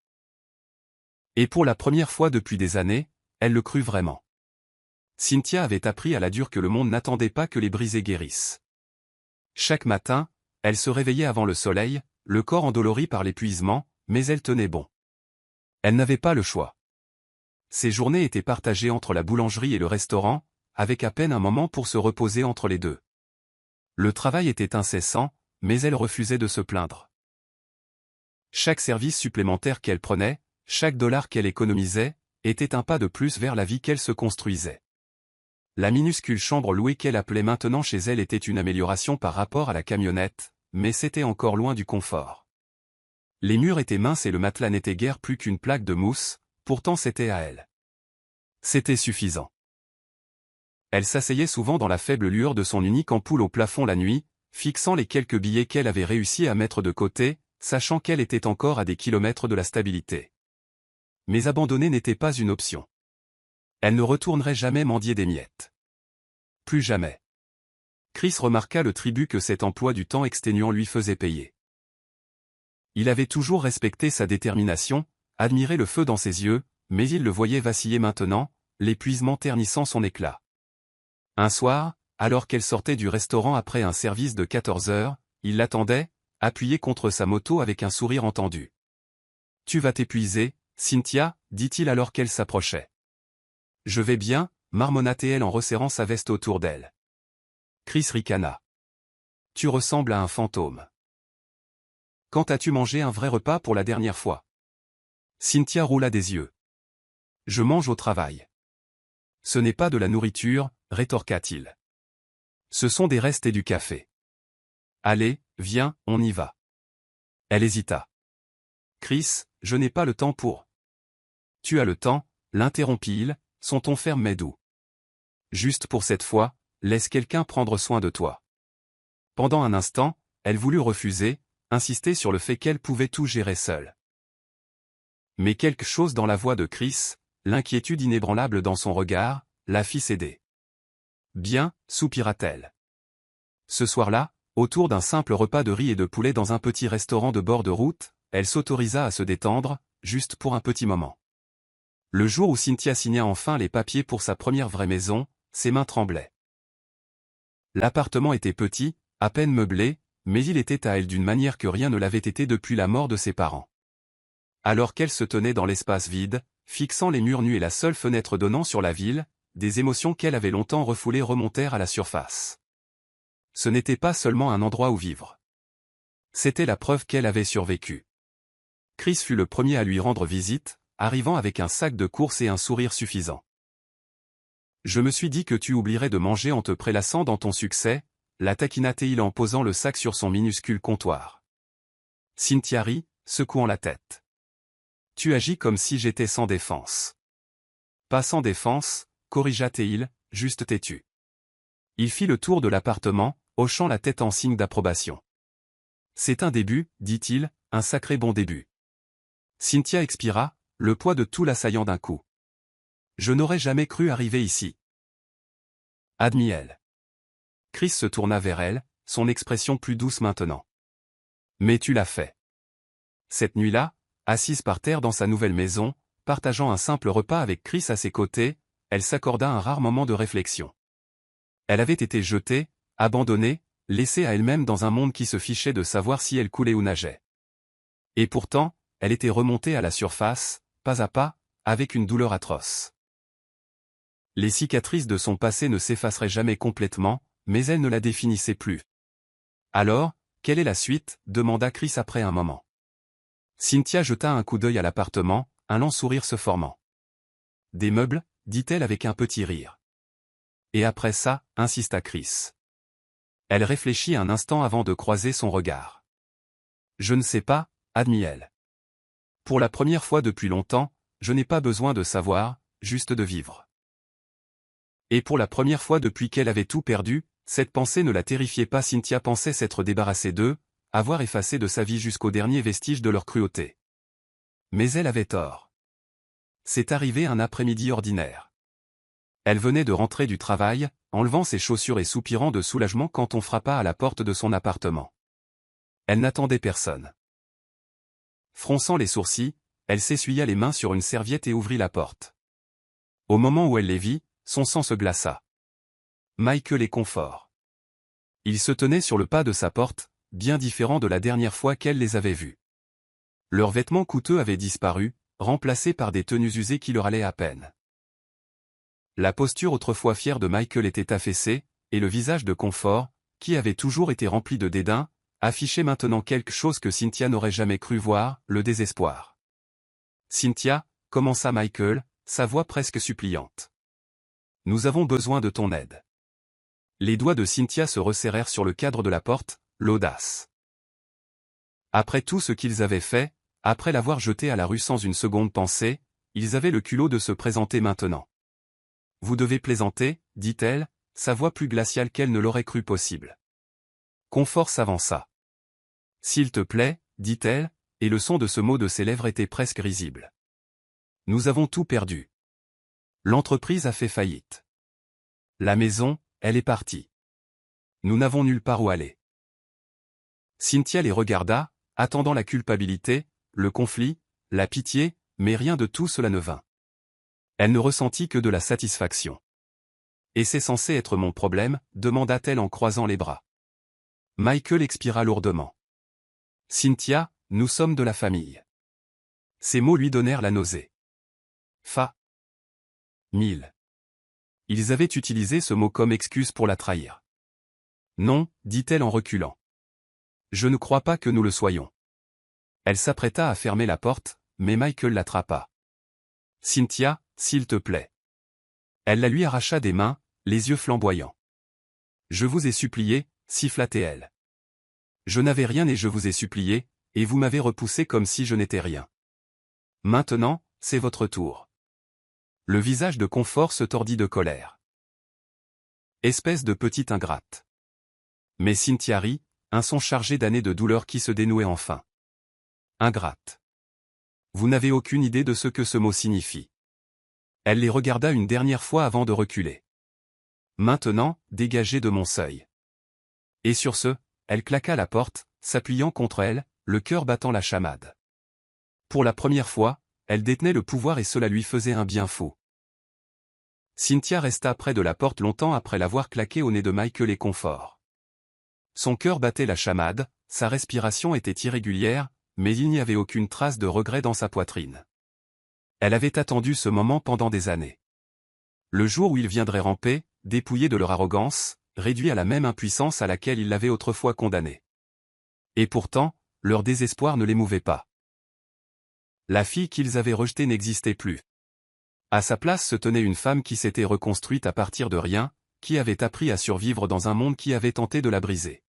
Et pour la première fois depuis des années, elle le crut vraiment. Cynthia avait appris à la dure que le monde n'attendait pas que les brisés guérissent. Chaque matin, elle se réveillait avant le soleil, le corps endolori par l'épuisement, mais elle tenait bon. Elle n'avait pas le choix. Ses journées étaient partagées entre la boulangerie et le restaurant, avec à peine un moment pour se reposer entre les deux. Le travail était incessant, mais elle refusait de se plaindre. Chaque service supplémentaire qu'elle prenait, chaque dollar qu'elle économisait, était un pas de plus vers la vie qu'elle se construisait. La minuscule chambre louée qu'elle appelait maintenant chez elle était une amélioration par rapport à la camionnette, mais c'était encore loin du confort. Les murs étaient minces et le matelas n'était guère plus qu'une plaque de mousse, pourtant c'était à elle. C'était suffisant. Elle s'asseyait souvent dans la faible lueur de son unique ampoule au plafond la nuit, fixant les quelques billets qu'elle avait réussi à mettre de côté, sachant qu'elle était encore à des kilomètres de la stabilité. Mais abandonner n'était pas une option. Elle ne retournerait jamais mendier des miettes. Plus jamais. Chris remarqua le tribut que cet emploi du temps exténuant lui faisait payer. Il avait toujours respecté sa détermination, admiré le feu dans ses yeux, mais il le voyait vaciller maintenant, l'épuisement ternissant son éclat. Un soir, alors qu'elle sortait du restaurant après un service de 14 heures, il l'attendait, appuyé contre sa moto avec un sourire entendu. « Tu vas t'épuiser, Cynthia, dit-il alors qu'elle s'approchait. « Je vais bien, marmonna-t-elle en resserrant sa veste autour d'elle. Chris ricana. « Tu ressembles à un fantôme. Quand as-tu mangé un vrai repas pour la dernière fois ?» Cynthia roula des yeux. « Je mange au travail. »« Ce n'est pas de la nourriture, rétorqua-t-il. Ce sont des restes et du café. Allez, viens, on y va. » Elle hésita. « Chris, je n'ai pas le temps pour... » Tu as le temps, l'interrompit-il, son ton ferme mais doux. Juste pour cette fois, laisse quelqu'un prendre soin de toi. Pendant un instant, elle voulut refuser, insister sur le fait qu'elle pouvait tout gérer seule. Mais quelque chose dans la voix de Chris, l'inquiétude inébranlable dans son regard, la fit céder. Bien, soupira-t-elle. Ce soir-là, autour d'un simple repas de riz et de poulet dans un petit restaurant de bord de route, elle s'autorisa à se détendre, juste pour un petit moment. Le jour où Cynthia signa enfin les papiers pour sa première vraie maison, ses mains tremblaient. L'appartement était petit, à peine meublé, mais il était à elle d'une manière que rien ne l'avait été depuis la mort de ses parents. Alors qu'elle se tenait dans l'espace vide, fixant les murs nus et la seule fenêtre donnant sur la ville, des émotions qu'elle avait longtemps refoulées remontèrent à la surface. Ce n'était pas seulement un endroit où vivre. C'était la preuve qu'elle avait survécu. Chris fut le premier à lui rendre visite, arrivant avec un sac de courses et un sourire suffisant. « Je me suis dit que tu oublierais de manger en te prélassant dans ton succès », la taquina-t-il en posant le sac sur son minuscule comptoir. Cynthia rit, secouant la tête. « Tu agis comme si j'étais sans défense. » « Pas sans défense, corrigea-t-il, juste têtu. » Il fit le tour de l'appartement, hochant la tête en signe d'approbation. « C'est un début, dit-il, un sacré bon début. » Cynthia expira, le poids de tout l'assaillant d'un coup. « Je n'aurais jamais cru arriver ici. » Admis-elle. Chris se tourna vers elle, son expression plus douce maintenant. « Mais tu l'as fait. » Cette nuit-là, assise par terre dans sa nouvelle maison, partageant un simple repas avec Chris à ses côtés, elle s'accorda un rare moment de réflexion. Elle avait été jetée, abandonnée, laissée à elle-même dans un monde qui se fichait de savoir si elle coulait ou nageait. Et pourtant, elle était remontée à la surface, pas à pas, avec une douleur atroce. Les cicatrices de son passé ne s'effaceraient jamais complètement, mais elles ne la définissaient plus. Alors, quelle est la suite ? Demanda Chris après un moment. Cynthia jeta un coup d'œil à l'appartement, un lent sourire se formant. Des meubles, dit-elle avec un petit rire. Et après ça, insista Chris. Elle réfléchit un instant avant de croiser son regard. Je ne sais pas, admit-elle. Pour la première fois depuis longtemps, je n'ai pas besoin de savoir, juste de vivre. Et pour la première fois depuis qu'elle avait tout perdu, cette pensée ne la terrifiait pas. Cynthia pensait s'être débarrassée d'eux, avoir effacé de sa vie jusqu'au dernier vestige de leur cruauté. Mais elle avait tort. C'est arrivé un après-midi ordinaire. Elle venait de rentrer du travail, enlevant ses chaussures et soupirant de soulagement quand on frappa à la porte de son appartement. Elle n'attendait personne. Fronçant les sourcils, elle s'essuya les mains sur une serviette et ouvrit la porte. Au moment où elle les vit, son sang se glaça. Michael et Confort. Ils se tenaient sur le pas de sa porte, bien différents de la dernière fois qu'elle les avait vus. Leurs vêtements coûteux avaient disparu, remplacés par des tenues usées qui leur allaient à peine. La posture autrefois fière de Michael était affaissée, et le visage de Confort, qui avait toujours été rempli de dédain, affichait maintenant quelque chose que Cynthia n'aurait jamais cru voir, le désespoir. « Cynthia, commença Michael, sa voix presque suppliante. « Nous avons besoin de ton aide. » Les doigts de Cynthia se resserrèrent sur le cadre de la porte, l'audace. Après tout ce qu'ils avaient fait, après l'avoir jeté à la rue sans une seconde pensée, ils avaient le culot de se présenter maintenant. « Vous devez plaisanter, dit-elle, sa voix plus glaciale qu'elle ne l'aurait cru possible. Confort s'avança. « S'il te plaît, dit-elle, et le son de ce mot de ses lèvres était presque risible. Nous avons tout perdu. L'entreprise a fait faillite. La maison, elle est partie. Nous n'avons nulle part où aller. » Cynthia les regarda, attendant la culpabilité, le conflit, la pitié, mais rien de tout cela ne vint. Elle ne ressentit que de la satisfaction. « Et c'est censé être mon problème ?» demanda-t-elle en croisant les bras. Michael expira lourdement. « Cynthia, nous sommes de la famille. » Ces mots lui donnèrent la nausée. Mille. Ils avaient utilisé ce mot comme excuse pour la trahir. « Non, dit-elle en reculant. Je ne crois pas que nous le soyons. » Elle s'apprêta à fermer la porte, mais Michael l'attrapa. « Cynthia, s'il te plaît. » Elle la lui arracha des mains, les yeux flamboyants. « Je vous ai supplié, siffla-t-elle. Je n'avais rien et je vous ai supplié, et vous m'avez repoussé comme si je n'étais rien. Maintenant, c'est votre tour. » Le visage de Confort se tordit de colère. « Espèce de petite ingrate. » Mais Cynthia rit, un son chargé d'années de douleur qui se dénouait enfin. « Ingrate. Vous n'avez aucune idée de ce que ce mot signifie. » Elle les regarda une dernière fois avant de reculer. « Maintenant, dégagez de mon seuil. » Et sur ce, elle claqua la porte, s'appuyant contre elle, le cœur battant la chamade. Pour la première fois, elle détenait le pouvoir et cela lui faisait un bien fou. Cynthia resta près de la porte longtemps après l'avoir claqué au nez de Michael et Confort. Son cœur battait la chamade, sa respiration était irrégulière, mais il n'y avait aucune trace de regret dans sa poitrine. Elle avait attendu ce moment pendant des années. Le jour où il viendrait ramper, dépouillé de leur arrogance, réduit à la même impuissance à laquelle il l'avait autrefois condamné. Et pourtant, leur désespoir ne l'émouvait pas. La fille qu'ils avaient rejetée n'existait plus. À sa place se tenait une femme qui s'était reconstruite à partir de rien, qui avait appris à survivre dans un monde qui avait tenté de la briser.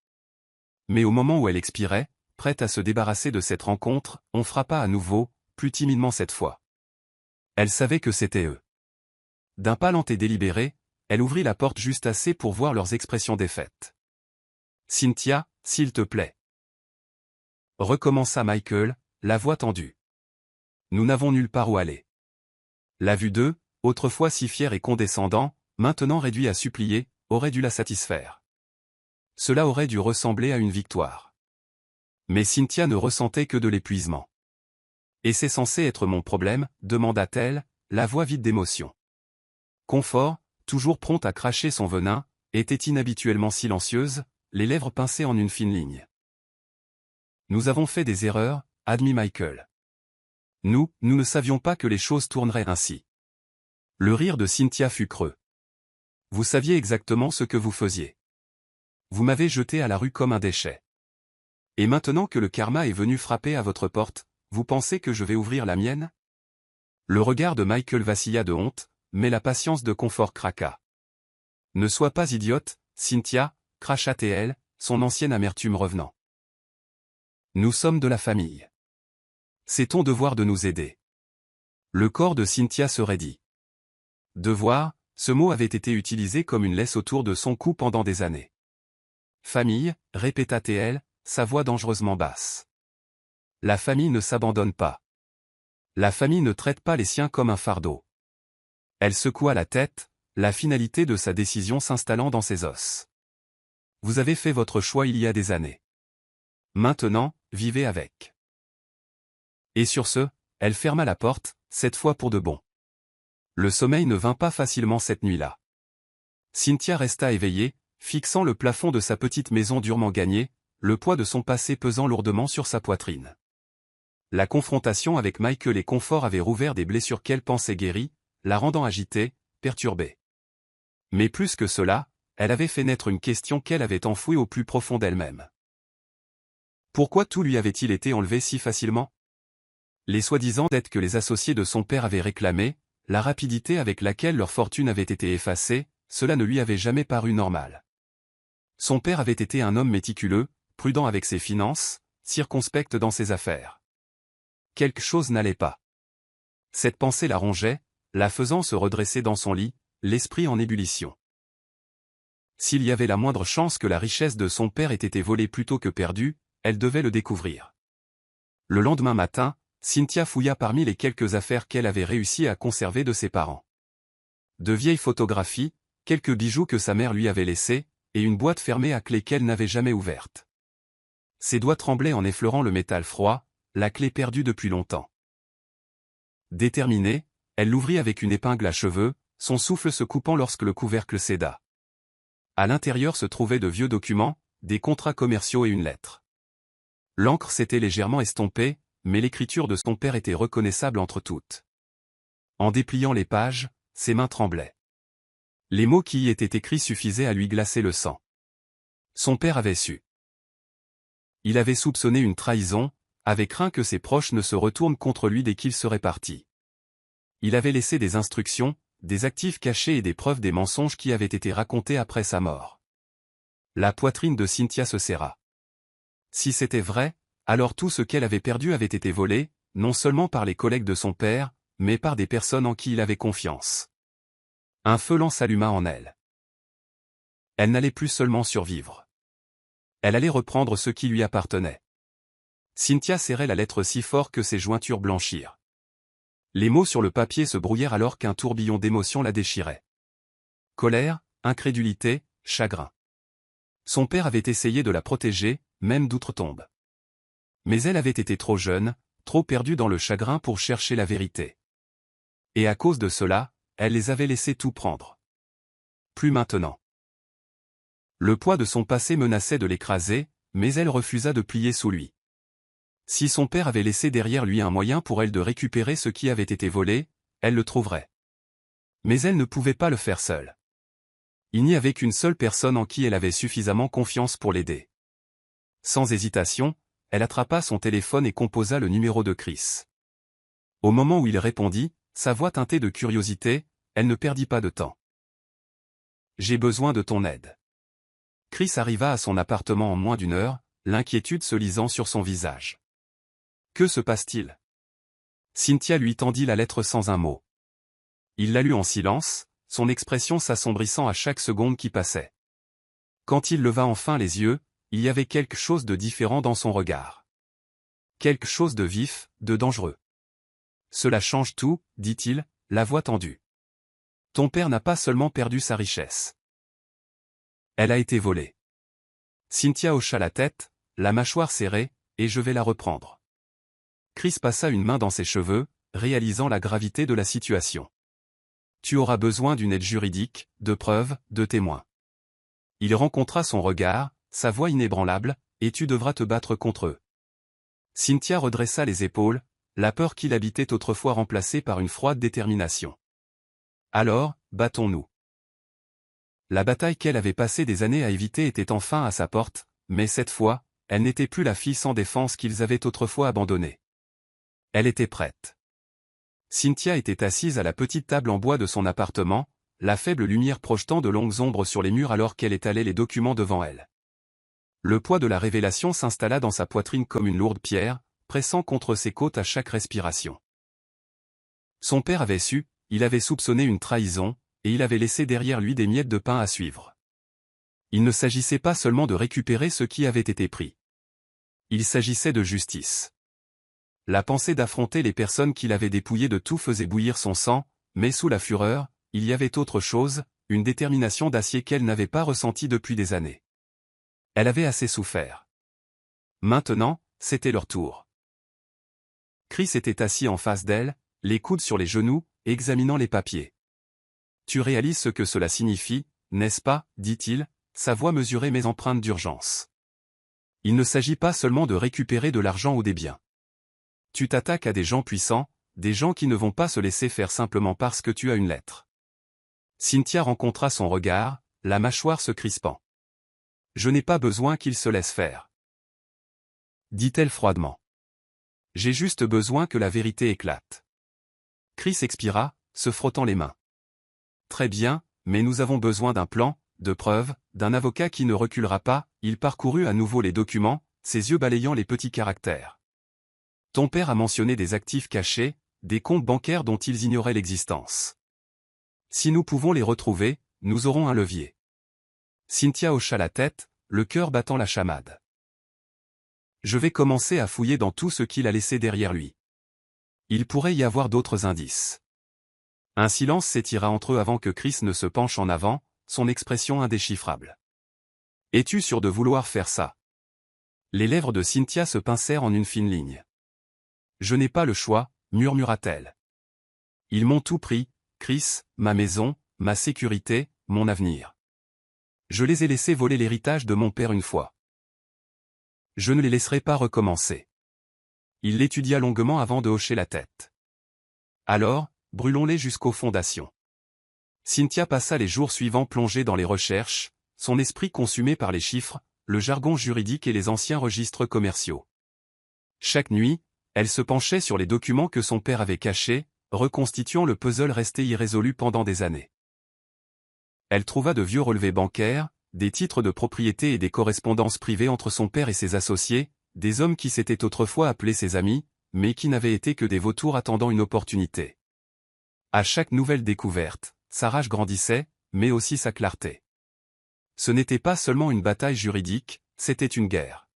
Mais au moment où elle expirait, prête à se débarrasser de cette rencontre, on frappa à nouveau, plus timidement cette fois. Elle savait que c'était eux. D'un pas lent et délibéré, elle ouvrit la porte juste assez pour voir leurs expressions défaites. « Cynthia, s'il te plaît. » Recommença Michael, la voix tendue. « Nous n'avons nulle part où aller. » La vue d'eux, autrefois si fiers et condescendants, maintenant réduits à supplier, aurait dû la satisfaire. Cela aurait dû ressembler à une victoire. Mais Cynthia ne ressentait que de l'épuisement. « Et c'est censé être mon problème ?» demanda-t-elle, la voix vide d'émotion. Confort, toujours prompte à cracher son venin, était inhabituellement silencieuse, les lèvres pincées en une fine ligne. « Nous avons fait des erreurs, » admit Michael. « Nous ne savions pas que les choses tourneraient ainsi. » Le rire de Cynthia fut creux. « Vous saviez exactement ce que vous faisiez. Vous m'avez jeté à la rue comme un déchet. Et maintenant que le karma est venu frapper à votre porte, vous pensez que je vais ouvrir la mienne ?» Le regard de Michael vacilla de honte, mais la patience de Confort craqua. « Ne sois pas idiote, Cynthia, » cracha-t-elle, son ancienne amertume revenant. « Nous sommes de la famille. C'est ton devoir de nous aider. » Le corps de Cynthia se raidit. Devoir, ce mot avait été utilisé comme une laisse autour de son cou pendant des années. Famille, répéta-t-elle, sa voix dangereusement basse. La famille ne s'abandonne pas. La famille ne traite pas les siens comme un fardeau. Elle secoua la tête, la finalité de sa décision s'installant dans ses os. Vous avez fait votre choix il y a des années. Maintenant, vivez avec. Et sur ce, elle ferma la porte, cette fois pour de bon. Le sommeil ne vint pas facilement cette nuit-là. Cynthia resta éveillée, fixant le plafond de sa petite maison durement gagnée, le poids de son passé pesant lourdement sur sa poitrine. La confrontation avec Michael et Confort avait rouvert des blessures qu'elle pensait guéries, la rendant agitée, perturbée. Mais plus que cela, elle avait fait naître une question qu'elle avait enfouie au plus profond d'elle-même. Pourquoi tout lui avait-il été enlevé si facilement? Les soi-disant dettes que les associés de son père avaient réclamées, la rapidité avec laquelle leur fortune avait été effacée, cela ne lui avait jamais paru normal. Son père avait été un homme méticuleux, prudent avec ses finances, circonspect dans ses affaires. Quelque chose n'allait pas. Cette pensée la rongeait, la faisant se redresser dans son lit, l'esprit en ébullition. S'il y avait la moindre chance que la richesse de son père ait été volée plutôt que perdue, elle devait le découvrir. Le lendemain matin, Cynthia fouilla parmi les quelques affaires qu'elle avait réussi à conserver de ses parents. De vieilles photographies, quelques bijoux que sa mère lui avait laissés, et une boîte fermée à clé qu'elle n'avait jamais ouverte. Ses doigts tremblaient en effleurant le métal froid, la clé perdue depuis longtemps. Déterminée, elle l'ouvrit avec une épingle à cheveux, son souffle se coupant lorsque le couvercle céda. À l'intérieur se trouvaient de vieux documents, des contrats commerciaux et une lettre. L'encre s'était légèrement estompée, mais l'écriture de son père était reconnaissable entre toutes. En dépliant les pages, ses mains tremblaient. Les mots qui y étaient écrits suffisaient à lui glacer le sang. Son père avait su. Il avait soupçonné une trahison, avait craint que ses proches ne se retournent contre lui dès qu'il serait parti. Il avait laissé des instructions, des actifs cachés et des preuves des mensonges qui avaient été racontés après sa mort. La poitrine de Cynthia se serra. Si c'était vrai, alors tout ce qu'elle avait perdu avait été volé, non seulement par les collègues de son père, mais par des personnes en qui il avait confiance. Un feu lent s'alluma en elle. Elle n'allait plus seulement survivre. Elle allait reprendre ce qui lui appartenait. Cynthia serrait la lettre si fort que ses jointures blanchirent. Les mots sur le papier se brouillèrent alors qu'un tourbillon d'émotions la déchirait. Colère, incrédulité, chagrin. Son père avait essayé de la protéger, même d'outre-tombe. Mais elle avait été trop jeune, trop perdue dans le chagrin pour chercher la vérité. Et à cause de cela, elle les avait laissés tout prendre. Plus maintenant. Le poids de son passé menaçait de l'écraser, mais elle refusa de plier sous lui. Si son père avait laissé derrière lui un moyen pour elle de récupérer ce qui avait été volé, elle le trouverait. Mais elle ne pouvait pas le faire seule. Il n'y avait qu'une seule personne en qui elle avait suffisamment confiance pour l'aider. Sans hésitation, elle attrapa son téléphone et composa le numéro de Chris. Au moment où il répondit, sa voix teintée de curiosité, elle ne perdit pas de temps. « J'ai besoin de ton aide. » Chris arriva à son appartement en moins d'une heure, l'inquiétude se lisant sur son visage. Que se passe-t-il? Cynthia lui tendit la lettre sans un mot. Il la lut en silence, son expression s'assombrissant à chaque seconde qui passait. Quand il leva enfin les yeux, il y avait quelque chose de différent dans son regard. Quelque chose de vif, de dangereux. « Cela change tout, dit-il, la voix tendue. Ton père n'a pas seulement perdu sa richesse. Elle a été volée. » Cynthia hocha la tête, la mâchoire serrée, et je vais la reprendre. Chris passa une main dans ses cheveux, réalisant la gravité de la situation. Tu auras besoin d'une aide juridique, de preuves, de témoins. Il rencontra son regard, sa voix inébranlable, et tu devras te battre contre eux. Cynthia redressa les épaules, la peur qui l'habitait autrefois remplacée par une froide détermination. Alors, battons-nous. La bataille qu'elle avait passé des années à éviter était enfin à sa porte, mais cette fois, elle n'était plus la fille sans défense qu'ils avaient autrefois abandonnée. Elle était prête. Cynthia était assise à la petite table en bois de son appartement, la faible lumière projetant de longues ombres sur les murs alors qu'elle étalait les documents devant elle. Le poids de la révélation s'installa dans sa poitrine comme une lourde pierre, pressant contre ses côtes à chaque respiration. Son père avait su, il avait soupçonné une trahison, et il avait laissé derrière lui des miettes de pain à suivre. Il ne s'agissait pas seulement de récupérer ce qui avait été pris. Il s'agissait de justice. La pensée d'affronter les personnes qu'il avait dépouillées de tout faisait bouillir son sang, mais sous la fureur, il y avait autre chose, une détermination d'acier qu'elle n'avait pas ressentie depuis des années. Elle avait assez souffert. Maintenant, c'était leur tour. Chris était assis en face d'elle, les coudes sur les genoux, examinant les papiers. « Tu réalises ce que cela signifie, n'est-ce pas » dit-il, sa voix mesurait mes empreintes d'urgence. Il ne s'agit pas seulement de récupérer de l'argent ou des biens. Tu t'attaques à des gens puissants, des gens qui ne vont pas se laisser faire simplement parce que tu as une lettre. Cynthia rencontra son regard, la mâchoire se crispant. « Je n'ai pas besoin qu'il se laisse faire. » dit-elle froidement. « J'ai juste besoin que la vérité éclate. » Chris expira, se frottant les mains. « Très bien, mais nous avons besoin d'un plan, de preuves, d'un avocat qui ne reculera pas. » Il parcourut à nouveau les documents, ses yeux balayant les petits caractères. « Ton père a mentionné des actifs cachés, des comptes bancaires dont ils ignoraient l'existence. Si nous pouvons les retrouver, nous aurons un levier. » Cynthia hocha la tête, le cœur battant la chamade. « Je vais commencer à fouiller dans tout ce qu'il a laissé derrière lui. Il pourrait y avoir d'autres indices. » Un silence s'étira entre eux avant que Chris ne se penche en avant, son expression indéchiffrable. « Es-tu sûr de vouloir faire ça ?» Les lèvres de Cynthia se pincèrent en une fine ligne. « Je n'ai pas le choix, murmura-t-elle. Ils m'ont tout pris, Chris, ma maison, ma sécurité, mon avenir. Je les ai laissés voler l'héritage de mon père une fois. Je ne les laisserai pas recommencer. » Il l'étudia longuement avant de hocher la tête. « Alors, brûlons-les jusqu'aux fondations. » Cynthia passa les jours suivants plongée dans les recherches, son esprit consumé par les chiffres, le jargon juridique et les anciens registres commerciaux. Chaque nuit, elle se penchait sur les documents que son père avait cachés, reconstituant le puzzle resté irrésolu pendant des années. Elle trouva de vieux relevés bancaires, des titres de propriété et des correspondances privées entre son père et ses associés, des hommes qui s'étaient autrefois appelés ses amis, mais qui n'avaient été que des vautours attendant une opportunité. À chaque nouvelle découverte, sa rage grandissait, mais aussi sa clarté. Ce n'était pas seulement une bataille juridique, c'était une guerre.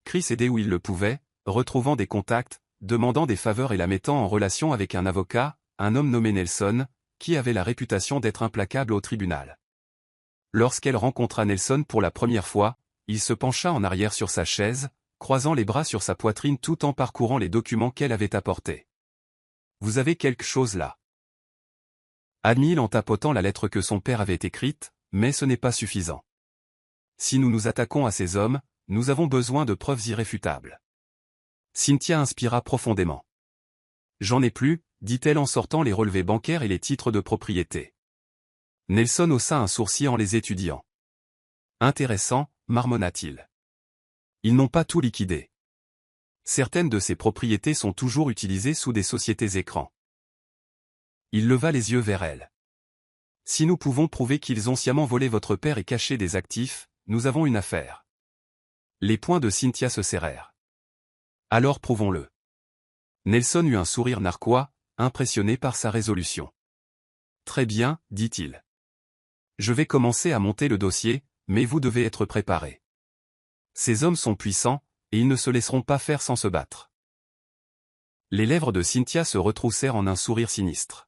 Chris aidait où il le pouvait, retrouvant des contacts, demandant des faveurs et la mettant en relation avec un avocat, un homme nommé Nelson, qui avait la réputation d'être implacable au tribunal. Lorsqu'elle rencontra Nelson pour la première fois, il se pencha en arrière sur sa chaise, croisant les bras sur sa poitrine tout en parcourant les documents qu'elle avait apportés. « Vous avez quelque chose là. » admit-il en tapotant la lettre que son père avait écrite, mais ce n'est pas suffisant. Si nous nous attaquons à ces hommes, nous avons besoin de preuves irréfutables. Cynthia inspira profondément. J'en ai plus, dit-elle en sortant les relevés bancaires et les titres de propriété. Nelson haussa un sourcil en les étudiant. Intéressant, marmonna-t-il. Ils n'ont pas tout liquidé. Certaines de ces propriétés sont toujours utilisées sous des sociétés écrans. Il leva les yeux vers elle. Si nous pouvons prouver qu'ils ont sciemment volé votre père et caché des actifs, nous avons une affaire. Les poings de Cynthia se serrèrent. Alors prouvons-le. Nelson eut un sourire narquois, impressionné par sa résolution. Très bien, dit-il. Je vais commencer à monter le dossier, mais vous devez être préparés. Ces hommes sont puissants, et ils ne se laisseront pas faire sans se battre. Les lèvres de Cynthia se retroussèrent en un sourire sinistre.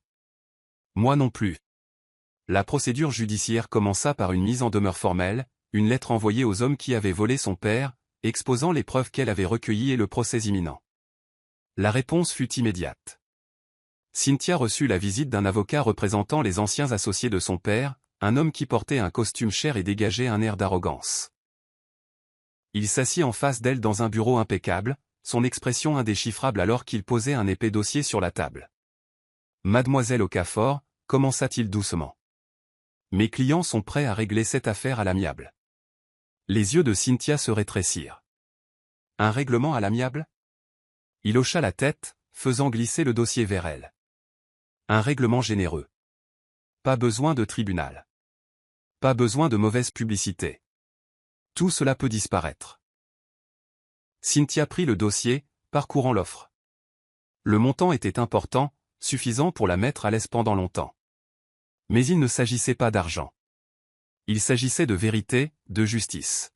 Moi non plus. La procédure judiciaire commença par une mise en demeure formelle, une lettre envoyée aux hommes qui avaient volé son père, exposant les preuves qu'elle avait recueillies et le procès imminent. La réponse fut immédiate. Cynthia reçut la visite d'un avocat représentant les anciens associés de son père, un homme qui portait un costume cher et dégageait un air d'arrogance. Il s'assit en face d'elle dans un bureau impeccable, son expression indéchiffrable alors qu'il posait un épais dossier sur la table. « Mademoiselle Okafor », commença-t-il doucement. « Mes clients sont prêts à régler cette affaire à l'amiable. » Les yeux de Cynthia se rétrécirent. « Un règlement à l'amiable » Il hocha la tête, faisant glisser le dossier vers elle. « Un règlement généreux. Pas besoin de tribunal. Pas besoin de mauvaise publicité. Tout cela peut disparaître. » Cynthia prit le dossier, parcourant l'offre. Le montant était important, suffisant pour la mettre à l'aise pendant longtemps. Mais il ne s'agissait pas d'argent. Il s'agissait de vérité, de justice.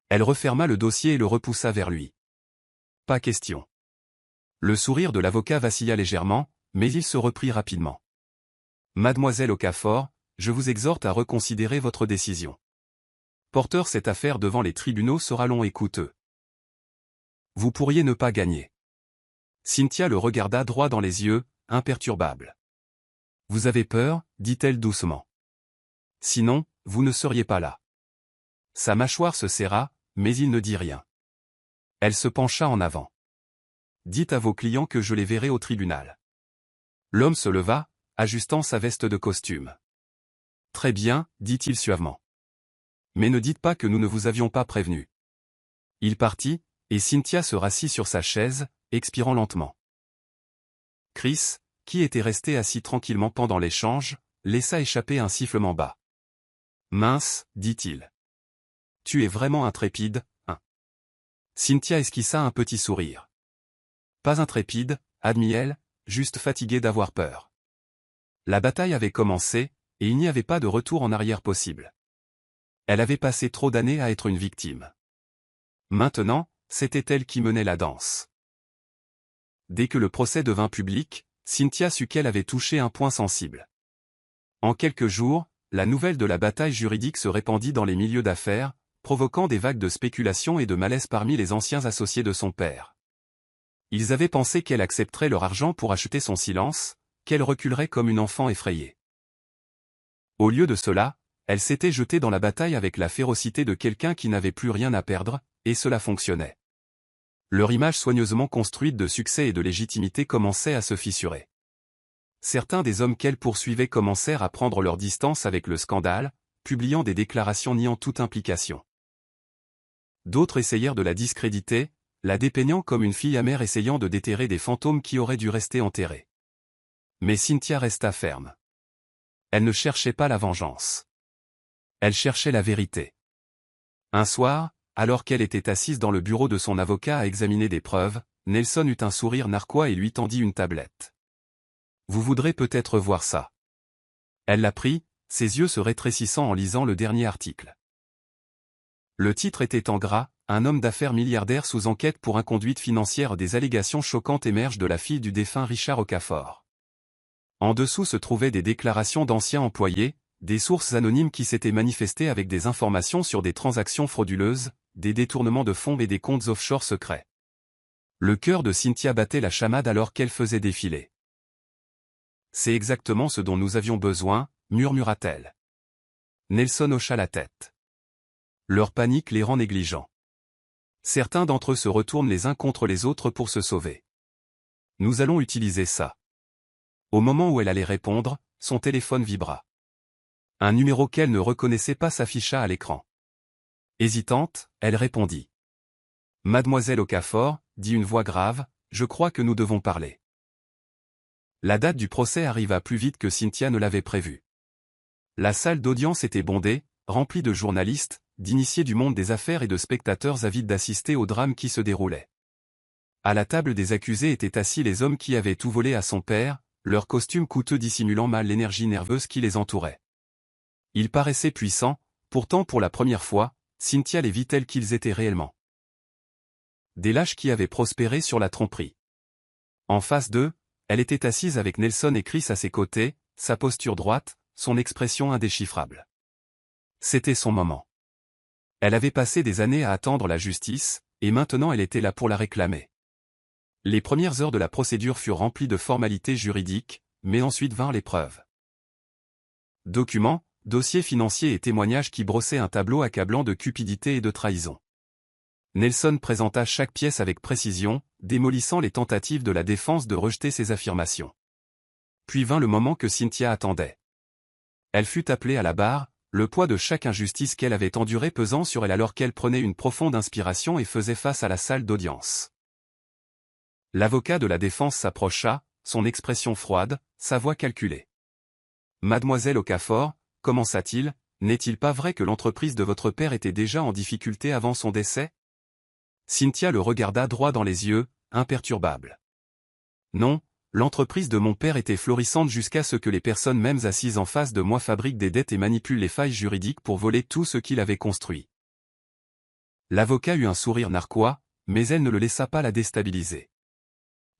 Elle referma le dossier et le repoussa vers lui. Pas question. Le sourire de l'avocat vacilla légèrement, mais il se reprit rapidement. Mademoiselle Okafor, je vous exhorte à reconsidérer votre décision. Porter cette affaire devant les tribunaux sera long et coûteux. Vous pourriez ne pas gagner. Cynthia le regarda droit dans les yeux, imperturbable. Vous avez peur, dit-elle doucement. Sinon, vous ne seriez pas là. Sa mâchoire se serra, mais il ne dit rien. Elle se pencha en avant. Dites à vos clients que je les verrai au tribunal. L'homme se leva, ajustant sa veste de costume. Très bien, dit-il suavement. Mais ne dites pas que nous ne vous avions pas prévenu. Il partit, et Cynthia se rassit sur sa chaise, expirant lentement. Chris, qui était resté assis tranquillement pendant l'échange, laissa échapper un sifflement bas. Mince, dit-il. Tu es vraiment intrépide, hein. Cynthia esquissa un petit sourire. Pas intrépide, admit-elle, juste fatiguée d'avoir peur. La bataille avait commencé, et il n'y avait pas de retour en arrière possible. Elle avait passé trop d'années à être une victime. Maintenant, c'était elle qui menait la danse. Dès que le procès devint public, Cynthia sut qu'elle avait touché un point sensible. En quelques jours, la nouvelle de la bataille juridique se répandit dans les milieux d'affaires, provoquant des vagues de spéculation et de malaise parmi les anciens associés de son père. Ils avaient pensé qu'elle accepterait leur argent pour acheter son silence, qu'elle reculerait comme une enfant effrayée. Au lieu de cela, elle s'était jetée dans la bataille avec la férocité de quelqu'un qui n'avait plus rien à perdre, et cela fonctionnait. Leur image soigneusement construite de succès et de légitimité commençait à se fissurer. Certains des hommes qu'elle poursuivait commencèrent à prendre leur distance avec le scandale, publiant des déclarations niant toute implication. D'autres essayèrent de la discréditer, la dépeignant comme une fille amère essayant de déterrer des fantômes qui auraient dû rester enterrés. Mais Cynthia resta ferme. Elle ne cherchait pas la vengeance. Elle cherchait la vérité. Un soir, alors qu'elle était assise dans le bureau de son avocat à examiner des preuves, Nelson eut un sourire narquois et lui tendit une tablette. « Vous voudrez peut-être voir ça. » Elle la prit, ses yeux se rétrécissant en lisant le dernier article. Le titre était en gras, « Un homme d'affaires milliardaire sous enquête pour inconduite financière. Des allégations choquantes émergent de la fille du défunt Richard Okafor. » En dessous se trouvaient des déclarations d'anciens employés, des sources anonymes qui s'étaient manifestées avec des informations sur des transactions frauduleuses, des détournements de fonds et des comptes offshore secrets. Le cœur de Cynthia battait la chamade alors qu'elle faisait défiler. C'est exactement ce dont nous avions besoin, murmura-t-elle. Nelson hocha la tête. Leur panique les rend négligents. Certains d'entre eux se retournent les uns contre les autres pour se sauver. Nous allons utiliser ça. Au moment où elle allait répondre, son téléphone vibra. Un numéro qu'elle ne reconnaissait pas s'afficha à l'écran. Hésitante, elle répondit. Mademoiselle Okafor, dit une voix grave, je crois que nous devons parler. La date du procès arriva plus vite que Cynthia ne l'avait prévu. La salle d'audience était bondée, remplie de journalistes, d'initiés du monde des affaires et de spectateurs avides d'assister au drame qui se déroulait. À la table des accusés étaient assis les hommes qui avaient tout volé à son père, leurs costumes coûteux dissimulant mal l'énergie nerveuse qui les entourait. Ils paraissaient puissants, pourtant pour la première fois, Cynthia les vit tels qu'ils étaient réellement. Des lâches qui avaient prospéré sur la tromperie. En face d'eux, elle était assise avec Nelson et Chris à ses côtés, sa posture droite, son expression indéchiffrable. C'était son moment. Elle avait passé des années à attendre la justice, et maintenant elle était là pour la réclamer. Les premières heures de la procédure furent remplies de formalités juridiques, mais ensuite vinrent les preuves. Documents, dossiers financiers et témoignages qui brossaient un tableau accablant de cupidité et de trahison. Nelson présenta chaque pièce avec précision, démolissant les tentatives de la défense de rejeter ses affirmations. Puis vint le moment que Cynthia attendait. Elle fut appelée à la barre, le poids de chaque injustice qu'elle avait endurée pesant sur elle alors qu'elle prenait une profonde inspiration et faisait face à la salle d'audience. L'avocat de la défense s'approcha, son expression froide, sa voix calculée. Mademoiselle Okafor, commença-t-il, n'est-il pas vrai que l'entreprise de votre père était déjà en difficulté avant son décès? Cynthia le regarda droit dans les yeux, imperturbable. Non, l'entreprise de mon père était florissante jusqu'à ce que les personnes mêmes assises en face de moi fabriquent des dettes et manipulent les failles juridiques pour voler tout ce qu'il avait construit. L'avocat eut un sourire narquois, mais elle ne le laissa pas la déstabiliser.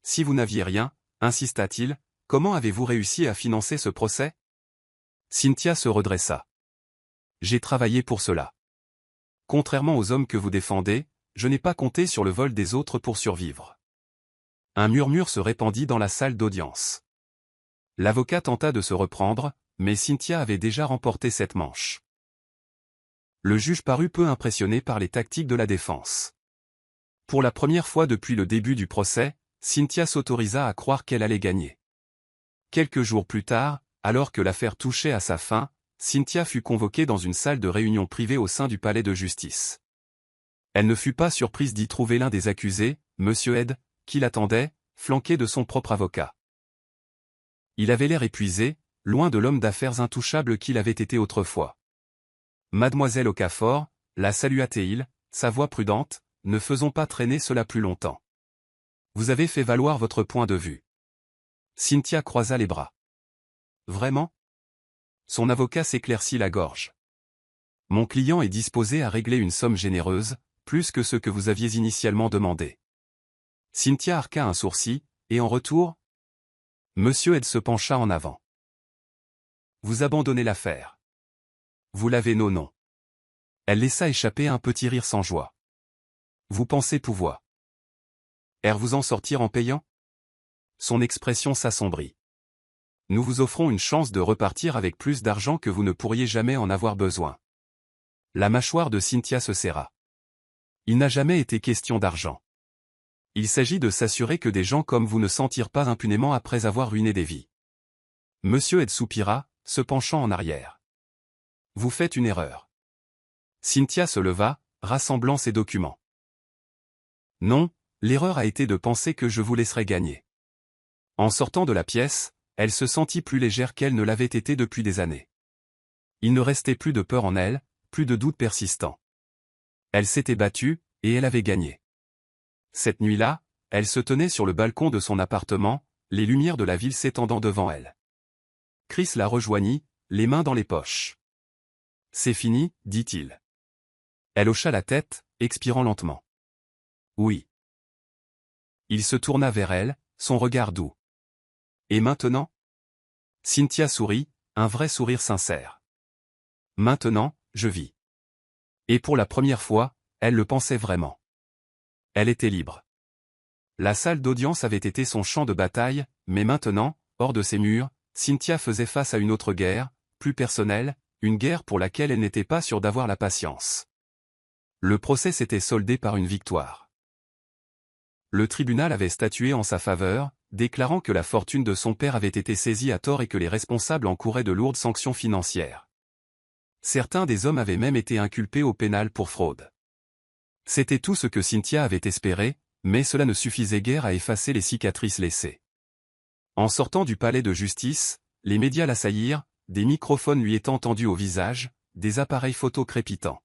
Si vous n'aviez rien, insista-t-il, comment avez-vous réussi à financer ce procès? Cynthia se redressa. J'ai travaillé pour cela. Contrairement aux hommes que vous défendez, je n'ai pas compté sur le vol des autres pour survivre. Un murmure se répandit dans la salle d'audience. L'avocat tenta de se reprendre, mais Cynthia avait déjà remporté cette manche. Le juge parut peu impressionné par les tactiques de la défense. Pour la première fois depuis le début du procès, Cynthia s'autorisa à croire qu'elle allait gagner. Quelques jours plus tard, alors que l'affaire touchait à sa fin, Cynthia fut convoquée dans une salle de réunion privée au sein du palais de justice. Elle ne fut pas surprise d'y trouver l'un des accusés, M. Ed, qui l'attendait, flanqué de son propre avocat. Il avait l'air épuisé, loin de l'homme d'affaires intouchable qu'il avait été autrefois. Mademoiselle Okafor, la salua-t-il, sa voix prudente, ne faisons pas traîner cela plus longtemps. Vous avez fait valoir votre point de vue. Cynthia croisa les bras. Vraiment? Son avocat s'éclaircit la gorge. Mon client est disposé à régler une somme généreuse, plus que ce que vous aviez initialement demandé. Cynthia arqua un sourcil, et en retour? Monsieur Ed se pencha en avant. Vous abandonnez l'affaire. Vous l'avez non. Elle laissa échapper un petit rire sans joie. Vous pensez pouvoir vous en sortir en payant? Son expression s'assombrit. Nous vous offrons une chance de repartir avec plus d'argent que vous ne pourriez jamais en avoir besoin. La mâchoire de Cynthia se serra. Il n'a jamais été question d'argent. Il s'agit de s'assurer que des gens comme vous ne s'en tirent pas impunément après avoir ruiné des vies. Monsieur Ed soupira, se penchant en arrière. Vous faites une erreur. Cynthia se leva, rassemblant ses documents. Non, l'erreur a été de penser que je vous laisserais gagner. En sortant de la pièce, elle se sentit plus légère qu'elle ne l'avait été depuis des années. Il ne restait plus de peur en elle, plus de doute persistant. Elle s'était battue, et elle avait gagné. Cette nuit-là, elle se tenait sur le balcon de son appartement, les lumières de la ville s'étendant devant elle. Chris la rejoignit, les mains dans les poches. C'est fini, dit-il. Elle hocha la tête, expirant lentement. Oui. Il se tourna vers elle, son regard doux. Et maintenant? Cynthia sourit, un vrai sourire sincère. Maintenant, je vis. Et pour la première fois, elle le pensait vraiment. Elle était libre. La salle d'audience avait été son champ de bataille, mais maintenant, hors de ses murs, Cynthia faisait face à une autre guerre, plus personnelle, une guerre pour laquelle elle n'était pas sûre d'avoir la patience. Le procès s'était soldé par une victoire. Le tribunal avait statué en sa faveur, déclarant que la fortune de son père avait été saisie à tort et que les responsables encouraient de lourdes sanctions financières. Certains des hommes avaient même été inculpés au pénal pour fraude. C'était tout ce que Cynthia avait espéré, mais cela ne suffisait guère à effacer les cicatrices laissées. En sortant du palais de justice, les médias l'assaillirent, des microphones lui étant tendus au visage, des appareils photo crépitants.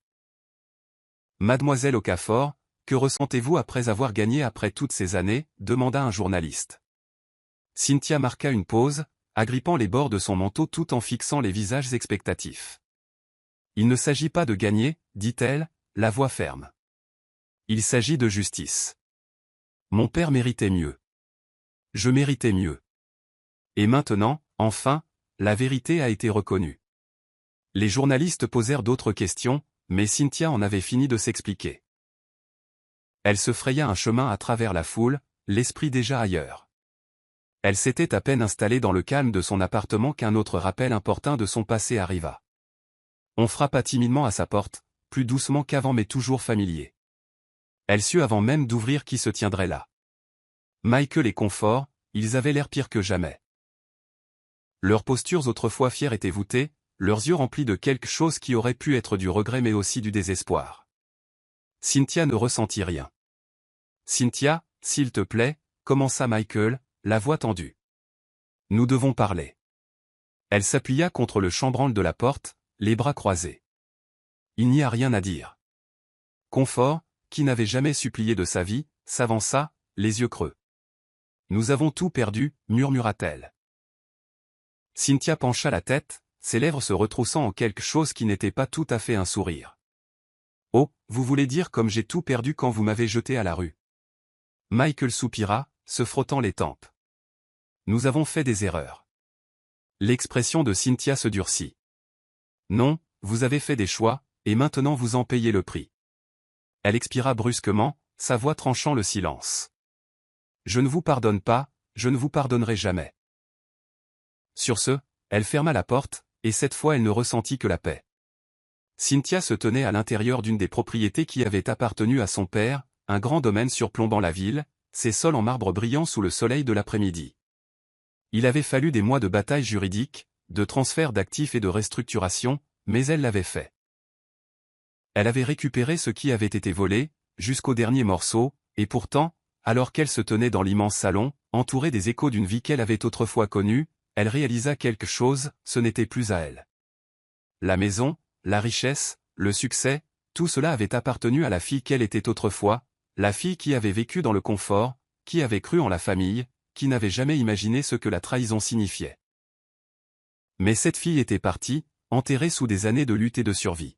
Mademoiselle Okafor, que ressentez-vous après avoir gagné après toutes ces années, demanda un journaliste. Cynthia marqua une pause, agrippant les bords de son manteau tout en fixant les visages expectatifs. Il ne s'agit pas de gagner, dit-elle, la voix ferme. Il s'agit de justice. Mon père méritait mieux. Je méritais mieux. Et maintenant, enfin, la vérité a été reconnue. Les journalistes posèrent d'autres questions, mais Cynthia en avait fini de s'expliquer. Elle se fraya un chemin à travers la foule, l'esprit déjà ailleurs. Elle s'était à peine installée dans le calme de son appartement qu'un autre rappel importun de son passé arriva. On frappa timidement à sa porte, plus doucement qu'avant mais toujours familier. Elle sut avant même d'ouvrir qui se tiendrait là. Michael et Confort, ils avaient l'air pire que jamais. Leurs postures autrefois fières étaient voûtées, leurs yeux remplis de quelque chose qui aurait pu être du regret mais aussi du désespoir. Cynthia ne ressentit rien. « Cynthia, s'il te plaît, commença Michael, la voix tendue. Nous devons parler. » Elle s'appuya contre le chambranle de la porte, les bras croisés. Il n'y a rien à dire. Confort, qui n'avait jamais supplié de sa vie, s'avança, les yeux creux. Nous avons tout perdu, murmura-t-elle. Cynthia pencha la tête, ses lèvres se retroussant en quelque chose qui n'était pas tout à fait un sourire. Oh, vous voulez dire comme j'ai tout perdu quand vous m'avez jeté à la rue. Michael soupira, se frottant les tempes. Nous avons fait des erreurs. L'expression de Cynthia se durcit. Non, vous avez fait des choix, et maintenant vous en payez le prix. Elle expira brusquement, sa voix tranchant le silence. Je ne vous pardonne pas, je ne vous pardonnerai jamais. Sur ce, elle ferma la porte, et cette fois elle ne ressentit que la paix. Cynthia se tenait à l'intérieur d'une des propriétés qui avaient appartenu à son père, un grand domaine surplombant la ville, ses sols en marbre brillant sous le soleil de l'après-midi. Il avait fallu des mois de bataille juridique, de transfert d'actifs et de restructuration, mais elle l'avait fait. Elle avait récupéré ce qui avait été volé, jusqu'au dernier morceau, et pourtant, alors qu'elle se tenait dans l'immense salon, entourée des échos d'une vie qu'elle avait autrefois connue, elle réalisa quelque chose, ce n'était plus à elle. La maison, la richesse, le succès, tout cela avait appartenu à la fille qu'elle était autrefois, la fille qui avait vécu dans le confort, qui avait cru en la famille, qui n'avait jamais imaginé ce que la trahison signifiait. Mais cette fille était partie, enterrée sous des années de lutte et de survie.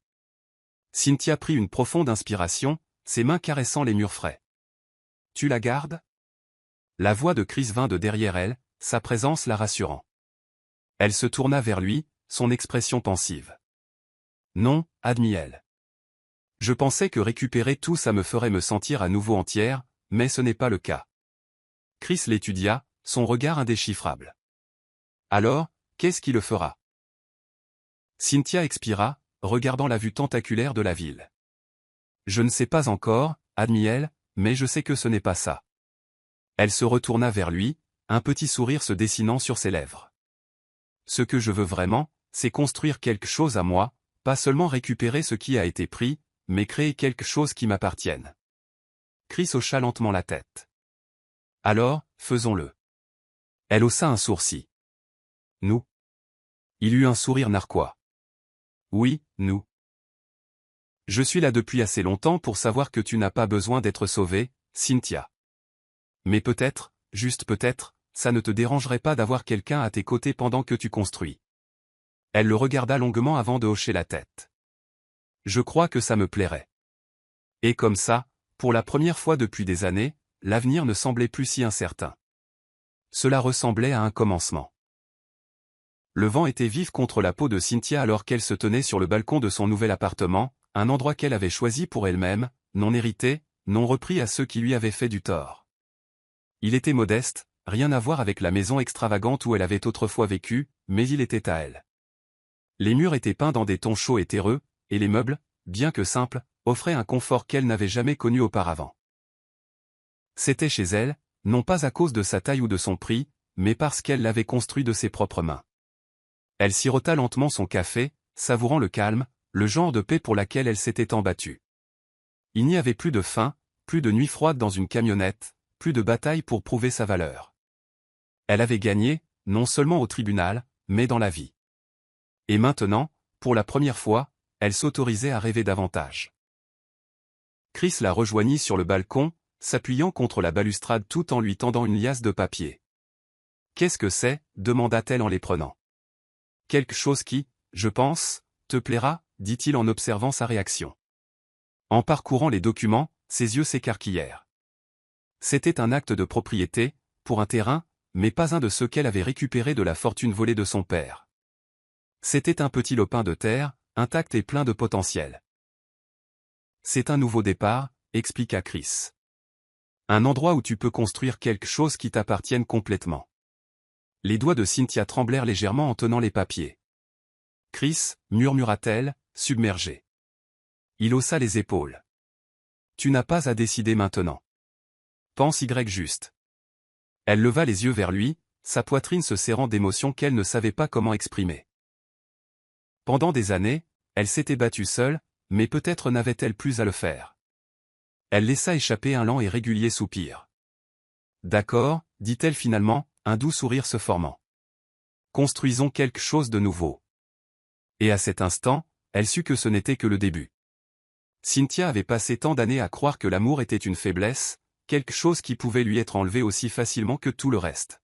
Cynthia prit une profonde inspiration, ses mains caressant les murs frais. « Tu la gardes ?» La voix de Chris vint de derrière elle, sa présence la rassurant. Elle se tourna vers lui, son expression pensive. « Non, admit-elle. Je pensais que récupérer tout ça me ferait me sentir à nouveau entière, mais ce n'est pas le cas. » Chris l'étudia, son regard indéchiffrable. « Alors, qu'est-ce qui le fera ?» Cynthia expira, regardant la vue tentaculaire de la ville. « Je ne sais pas encore, admit-elle, mais je sais que ce n'est pas ça. » Elle se retourna vers lui, un petit sourire se dessinant sur ses lèvres. « Ce que je veux vraiment, c'est construire quelque chose à moi, pas seulement récupérer ce qui a été pris, mais créer quelque chose qui m'appartienne. » Chris hocha lentement la tête. « Alors, faisons-le. » Elle haussa un sourcil. « Nous ?» Il eut un sourire narquois. « Oui, nous. Je suis là depuis assez longtemps pour savoir que tu n'as pas besoin d'être sauvée, Cynthia. Mais peut-être, juste peut-être, ça ne te dérangerait pas d'avoir quelqu'un à tes côtés pendant que tu construis. » Elle le regarda longuement avant de hocher la tête. « Je crois que ça me plairait. » Et comme ça, pour la première fois depuis des années, l'avenir ne semblait plus si incertain. Cela ressemblait à un commencement. Le vent était vif contre la peau de Cynthia alors qu'elle se tenait sur le balcon de son nouvel appartement, un endroit qu'elle avait choisi pour elle-même, non hérité, non repris à ceux qui lui avaient fait du tort. Il était modeste, rien à voir avec la maison extravagante où elle avait autrefois vécu, mais il était à elle. Les murs étaient peints dans des tons chauds et terreux, et les meubles, bien que simples, offraient un confort qu'elle n'avait jamais connu auparavant. C'était chez elle, non pas à cause de sa taille ou de son prix, mais parce qu'elle l'avait construit de ses propres mains. Elle sirota lentement son café, savourant le calme, le genre de paix pour laquelle elle s'était tant battue. Il n'y avait plus de faim, plus de nuits froides dans une camionnette, plus de bataille pour prouver sa valeur. Elle avait gagné, non seulement au tribunal, mais dans la vie. Et maintenant, pour la première fois, elle s'autorisait à rêver davantage. Chris la rejoignit sur le balcon, s'appuyant contre la balustrade tout en lui tendant une liasse de papier. « Qu'est-ce que c'est » demanda-t-elle en les prenant. « Quelque chose qui, je pense, te plaira » dit-il en observant sa réaction. En parcourant les documents, ses yeux s'écarquillèrent. C'était un acte de propriété, pour un terrain, mais pas un de ceux qu'elle avait récupérés de la fortune volée de son père. C'était un petit lopin de terre, intact et plein de potentiel. C'est un nouveau départ, expliqua Chris. Un endroit où tu peux construire quelque chose qui t'appartienne complètement. Les doigts de Cynthia tremblèrent légèrement en tenant les papiers. Chris, murmura-t-elle, submergée. Il haussa les épaules. Tu n'as pas à décider maintenant. Pense Y juste. Elle leva les yeux vers lui, sa poitrine se serrant d'émotions qu'elle ne savait pas comment exprimer. Pendant des années, elle s'était battue seule, mais peut-être n'avait-elle plus à le faire. Elle laissa échapper un lent et régulier soupir. D'accord, dit-elle finalement, un doux sourire se formant. Construisons quelque chose de nouveau. Et à cet instant, elle sut que ce n'était que le début. Cynthia avait passé tant d'années à croire que l'amour était une faiblesse, quelque chose qui pouvait lui être enlevé aussi facilement que tout le reste.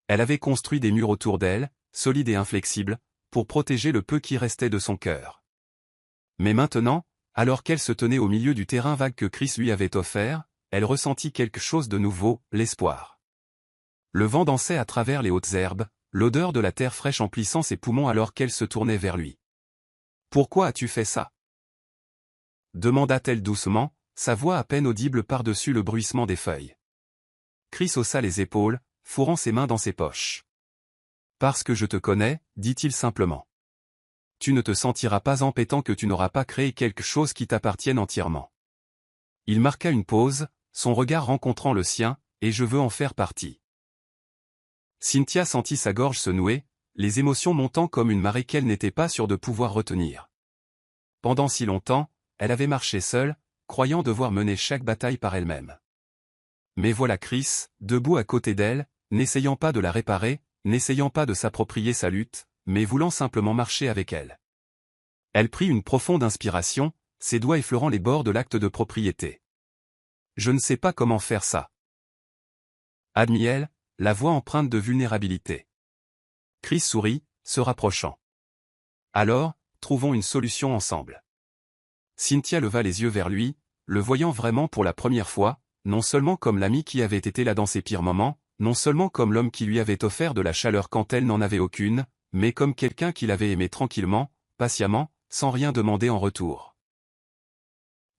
Elle avait construit des murs autour d'elle, solides et inflexibles, pour protéger le peu qui restait de son cœur. Mais maintenant, alors qu'elle se tenait au milieu du terrain vague que Chris lui avait offert, elle ressentit quelque chose de nouveau, l'espoir. Le vent dansait à travers les hautes herbes, l'odeur de la terre fraîche emplissant ses poumons alors qu'elle se tournait vers lui. « Pourquoi as-tu fait ça » demanda-t-elle doucement, sa voix à peine audible par-dessus le bruissement des feuilles. Chris haussa les épaules, fourrant ses mains dans ses poches. « Parce que je te connais, dit-il simplement. Tu ne te sentiras pas embêtant que tu n'auras pas créé quelque chose qui t'appartienne entièrement. » Il marqua une pause, son regard rencontrant le sien, et je veux en faire partie. Cynthia sentit sa gorge se nouer, les émotions montant comme une marée qu'elle n'était pas sûre de pouvoir retenir. Pendant si longtemps, elle avait marché seule, croyant devoir mener chaque bataille par elle-même. Mais voilà Chris, debout à côté d'elle, n'essayant pas de la réparer, n'essayant pas de s'approprier sa lutte, mais voulant simplement marcher avec elle. Elle prit une profonde inspiration, ses doigts effleurant les bords de l'acte de propriété. « Je ne sais pas comment faire ça. » admit-elle, la voix empreinte de vulnérabilité. Chris sourit, se rapprochant. « Alors, trouvons une solution ensemble. » Cynthia leva les yeux vers lui, le voyant vraiment pour la première fois, non seulement comme l'ami qui avait été là dans ses pires moments, non seulement comme l'homme qui lui avait offert de la chaleur quand elle n'en avait aucune, mais comme quelqu'un qui l'avait aimé tranquillement, patiemment, sans rien demander en retour.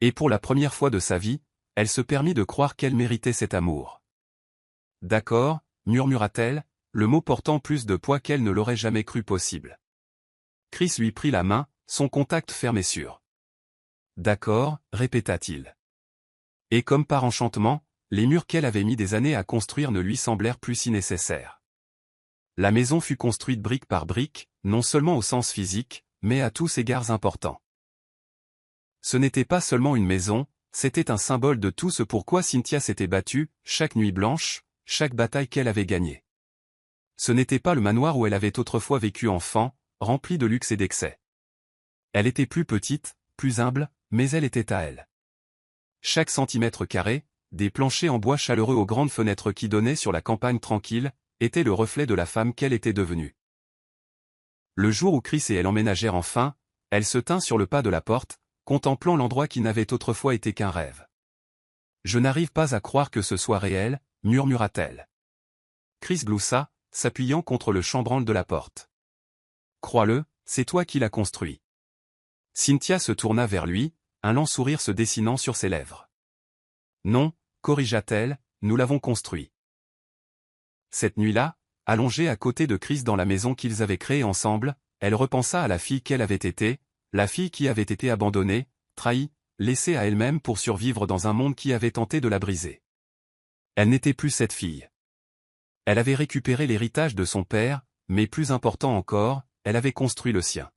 Et pour la première fois de sa vie, elle se permit de croire qu'elle méritait cet amour. « D'accord » murmura-t-elle, le mot portant plus de poids qu'elle ne l'aurait jamais cru possible. Chris lui prit la main, son contact ferme et sûr. « D'accord » répéta-t-il. Et comme par enchantement, les murs qu'elle avait mis des années à construire ne lui semblèrent plus si nécessaires. La maison fut construite brique par brique, non seulement au sens physique, mais à tous égards importants. Ce n'était pas seulement une maison, c'était un symbole de tout ce pourquoi Cynthia s'était battue, chaque nuit blanche, chaque bataille qu'elle avait gagnée. Ce n'était pas le manoir où elle avait autrefois vécu enfant, rempli de luxe et d'excès. Elle était plus petite, plus humble, mais elle était à elle. Chaque centimètre carré, des planchers en bois chaleureux aux grandes fenêtres qui donnaient sur la campagne tranquille, était le reflet de la femme qu'elle était devenue. Le jour où Chris et elle emménagèrent enfin, elle se tint sur le pas de la porte, contemplant l'endroit qui n'avait autrefois été qu'un rêve. « Je n'arrive pas à croire que ce soit réel » murmura-t-elle. Chris gloussa, s'appuyant contre le chambranle de la porte. « Crois-le, c'est toi qui l'as construit. » Cynthia se tourna vers lui, un lent sourire se dessinant sur ses lèvres. « Non » corrigea-t-elle, « nous l'avons construit. » Cette nuit-là, allongée à côté de Chris dans la maison qu'ils avaient créée ensemble, elle repensa à la fille qu'elle avait été, la fille qui avait été abandonnée, trahie, laissée à elle-même pour survivre dans un monde qui avait tenté de la briser. Elle n'était plus cette fille. Elle avait récupéré l'héritage de son père, mais plus important encore, elle avait construit le sien.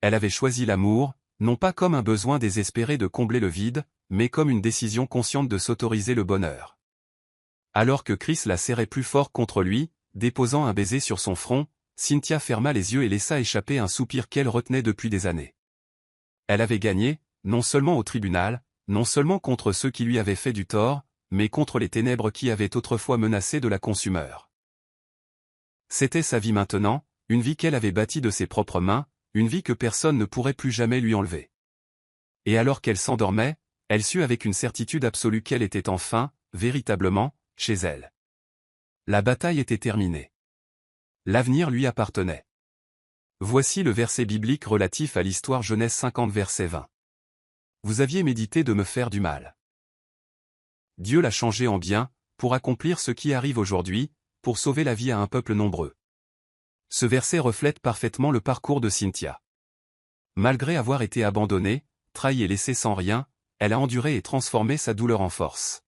Elle avait choisi l'amour, non pas comme un besoin désespéré de combler le vide, mais comme une décision consciente de s'autoriser le bonheur. Alors que Chris la serrait plus fort contre lui, déposant un baiser sur son front, Cynthia ferma les yeux et laissa échapper un soupir qu'elle retenait depuis des années. Elle avait gagné, non seulement au tribunal, non seulement contre ceux qui lui avaient fait du tort, mais contre les ténèbres qui avaient autrefois menacé de la consumer. C'était sa vie maintenant, une vie qu'elle avait bâtie de ses propres mains, une vie que personne ne pourrait plus jamais lui enlever. Et alors qu'elle s'endormait, elle sut avec une certitude absolue qu'elle était enfin, véritablement, chez elle. La bataille était terminée. L'avenir lui appartenait. Voici le verset biblique relatif à l'histoire Genèse 50 verset 20. Vous aviez médité de me faire du mal. Dieu l'a changé en bien, pour accomplir ce qui arrive aujourd'hui, pour sauver la vie à un peuple nombreux. Ce verset reflète parfaitement le parcours de Cynthia. Malgré avoir été abandonnée, trahie et laissée sans rien, elle a enduré et transformé sa douleur en force.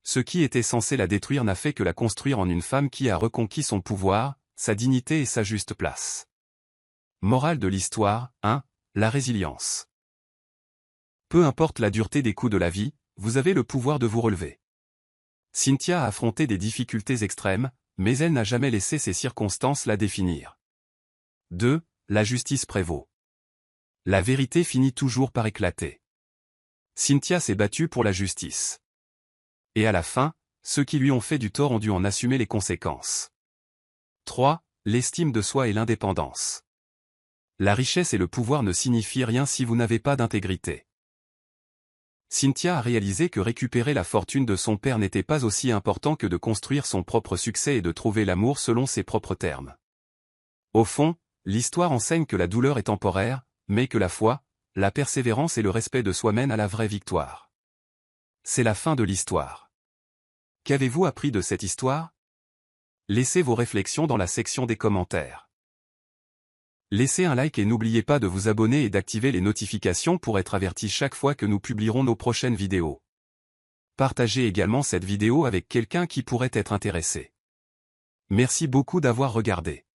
Ce qui était censé la détruire n'a fait que la construire en une femme qui a reconquis son pouvoir, sa dignité et sa juste place. Morale de l'histoire, 1. La résilience. Peu importe la dureté des coups de la vie, vous avez le pouvoir de vous relever. Cynthia a affronté des difficultés extrêmes, mais elle n'a jamais laissé ces circonstances la définir. 2. La justice prévaut. La vérité finit toujours par éclater. Cynthia s'est battue pour la justice. Et à la fin, ceux qui lui ont fait du tort ont dû en assumer les conséquences. 3. L'estime de soi et l'indépendance. La richesse et le pouvoir ne signifient rien si vous n'avez pas d'intégrité. Cynthia a réalisé que récupérer la fortune de son père n'était pas aussi important que de construire son propre succès et de trouver l'amour selon ses propres termes. Au fond, l'histoire enseigne que la douleur est temporaire, mais que la foi, la persévérance et le respect de soi mènent à la vraie victoire. C'est la fin de l'histoire. Qu'avez-vous appris de cette histoire? Laissez vos réflexions dans la section des commentaires. Laissez un like et n'oubliez pas de vous abonner et d'activer les notifications pour être averti chaque fois que nous publierons nos prochaines vidéos. Partagez également cette vidéo avec quelqu'un qui pourrait être intéressé. Merci beaucoup d'avoir regardé.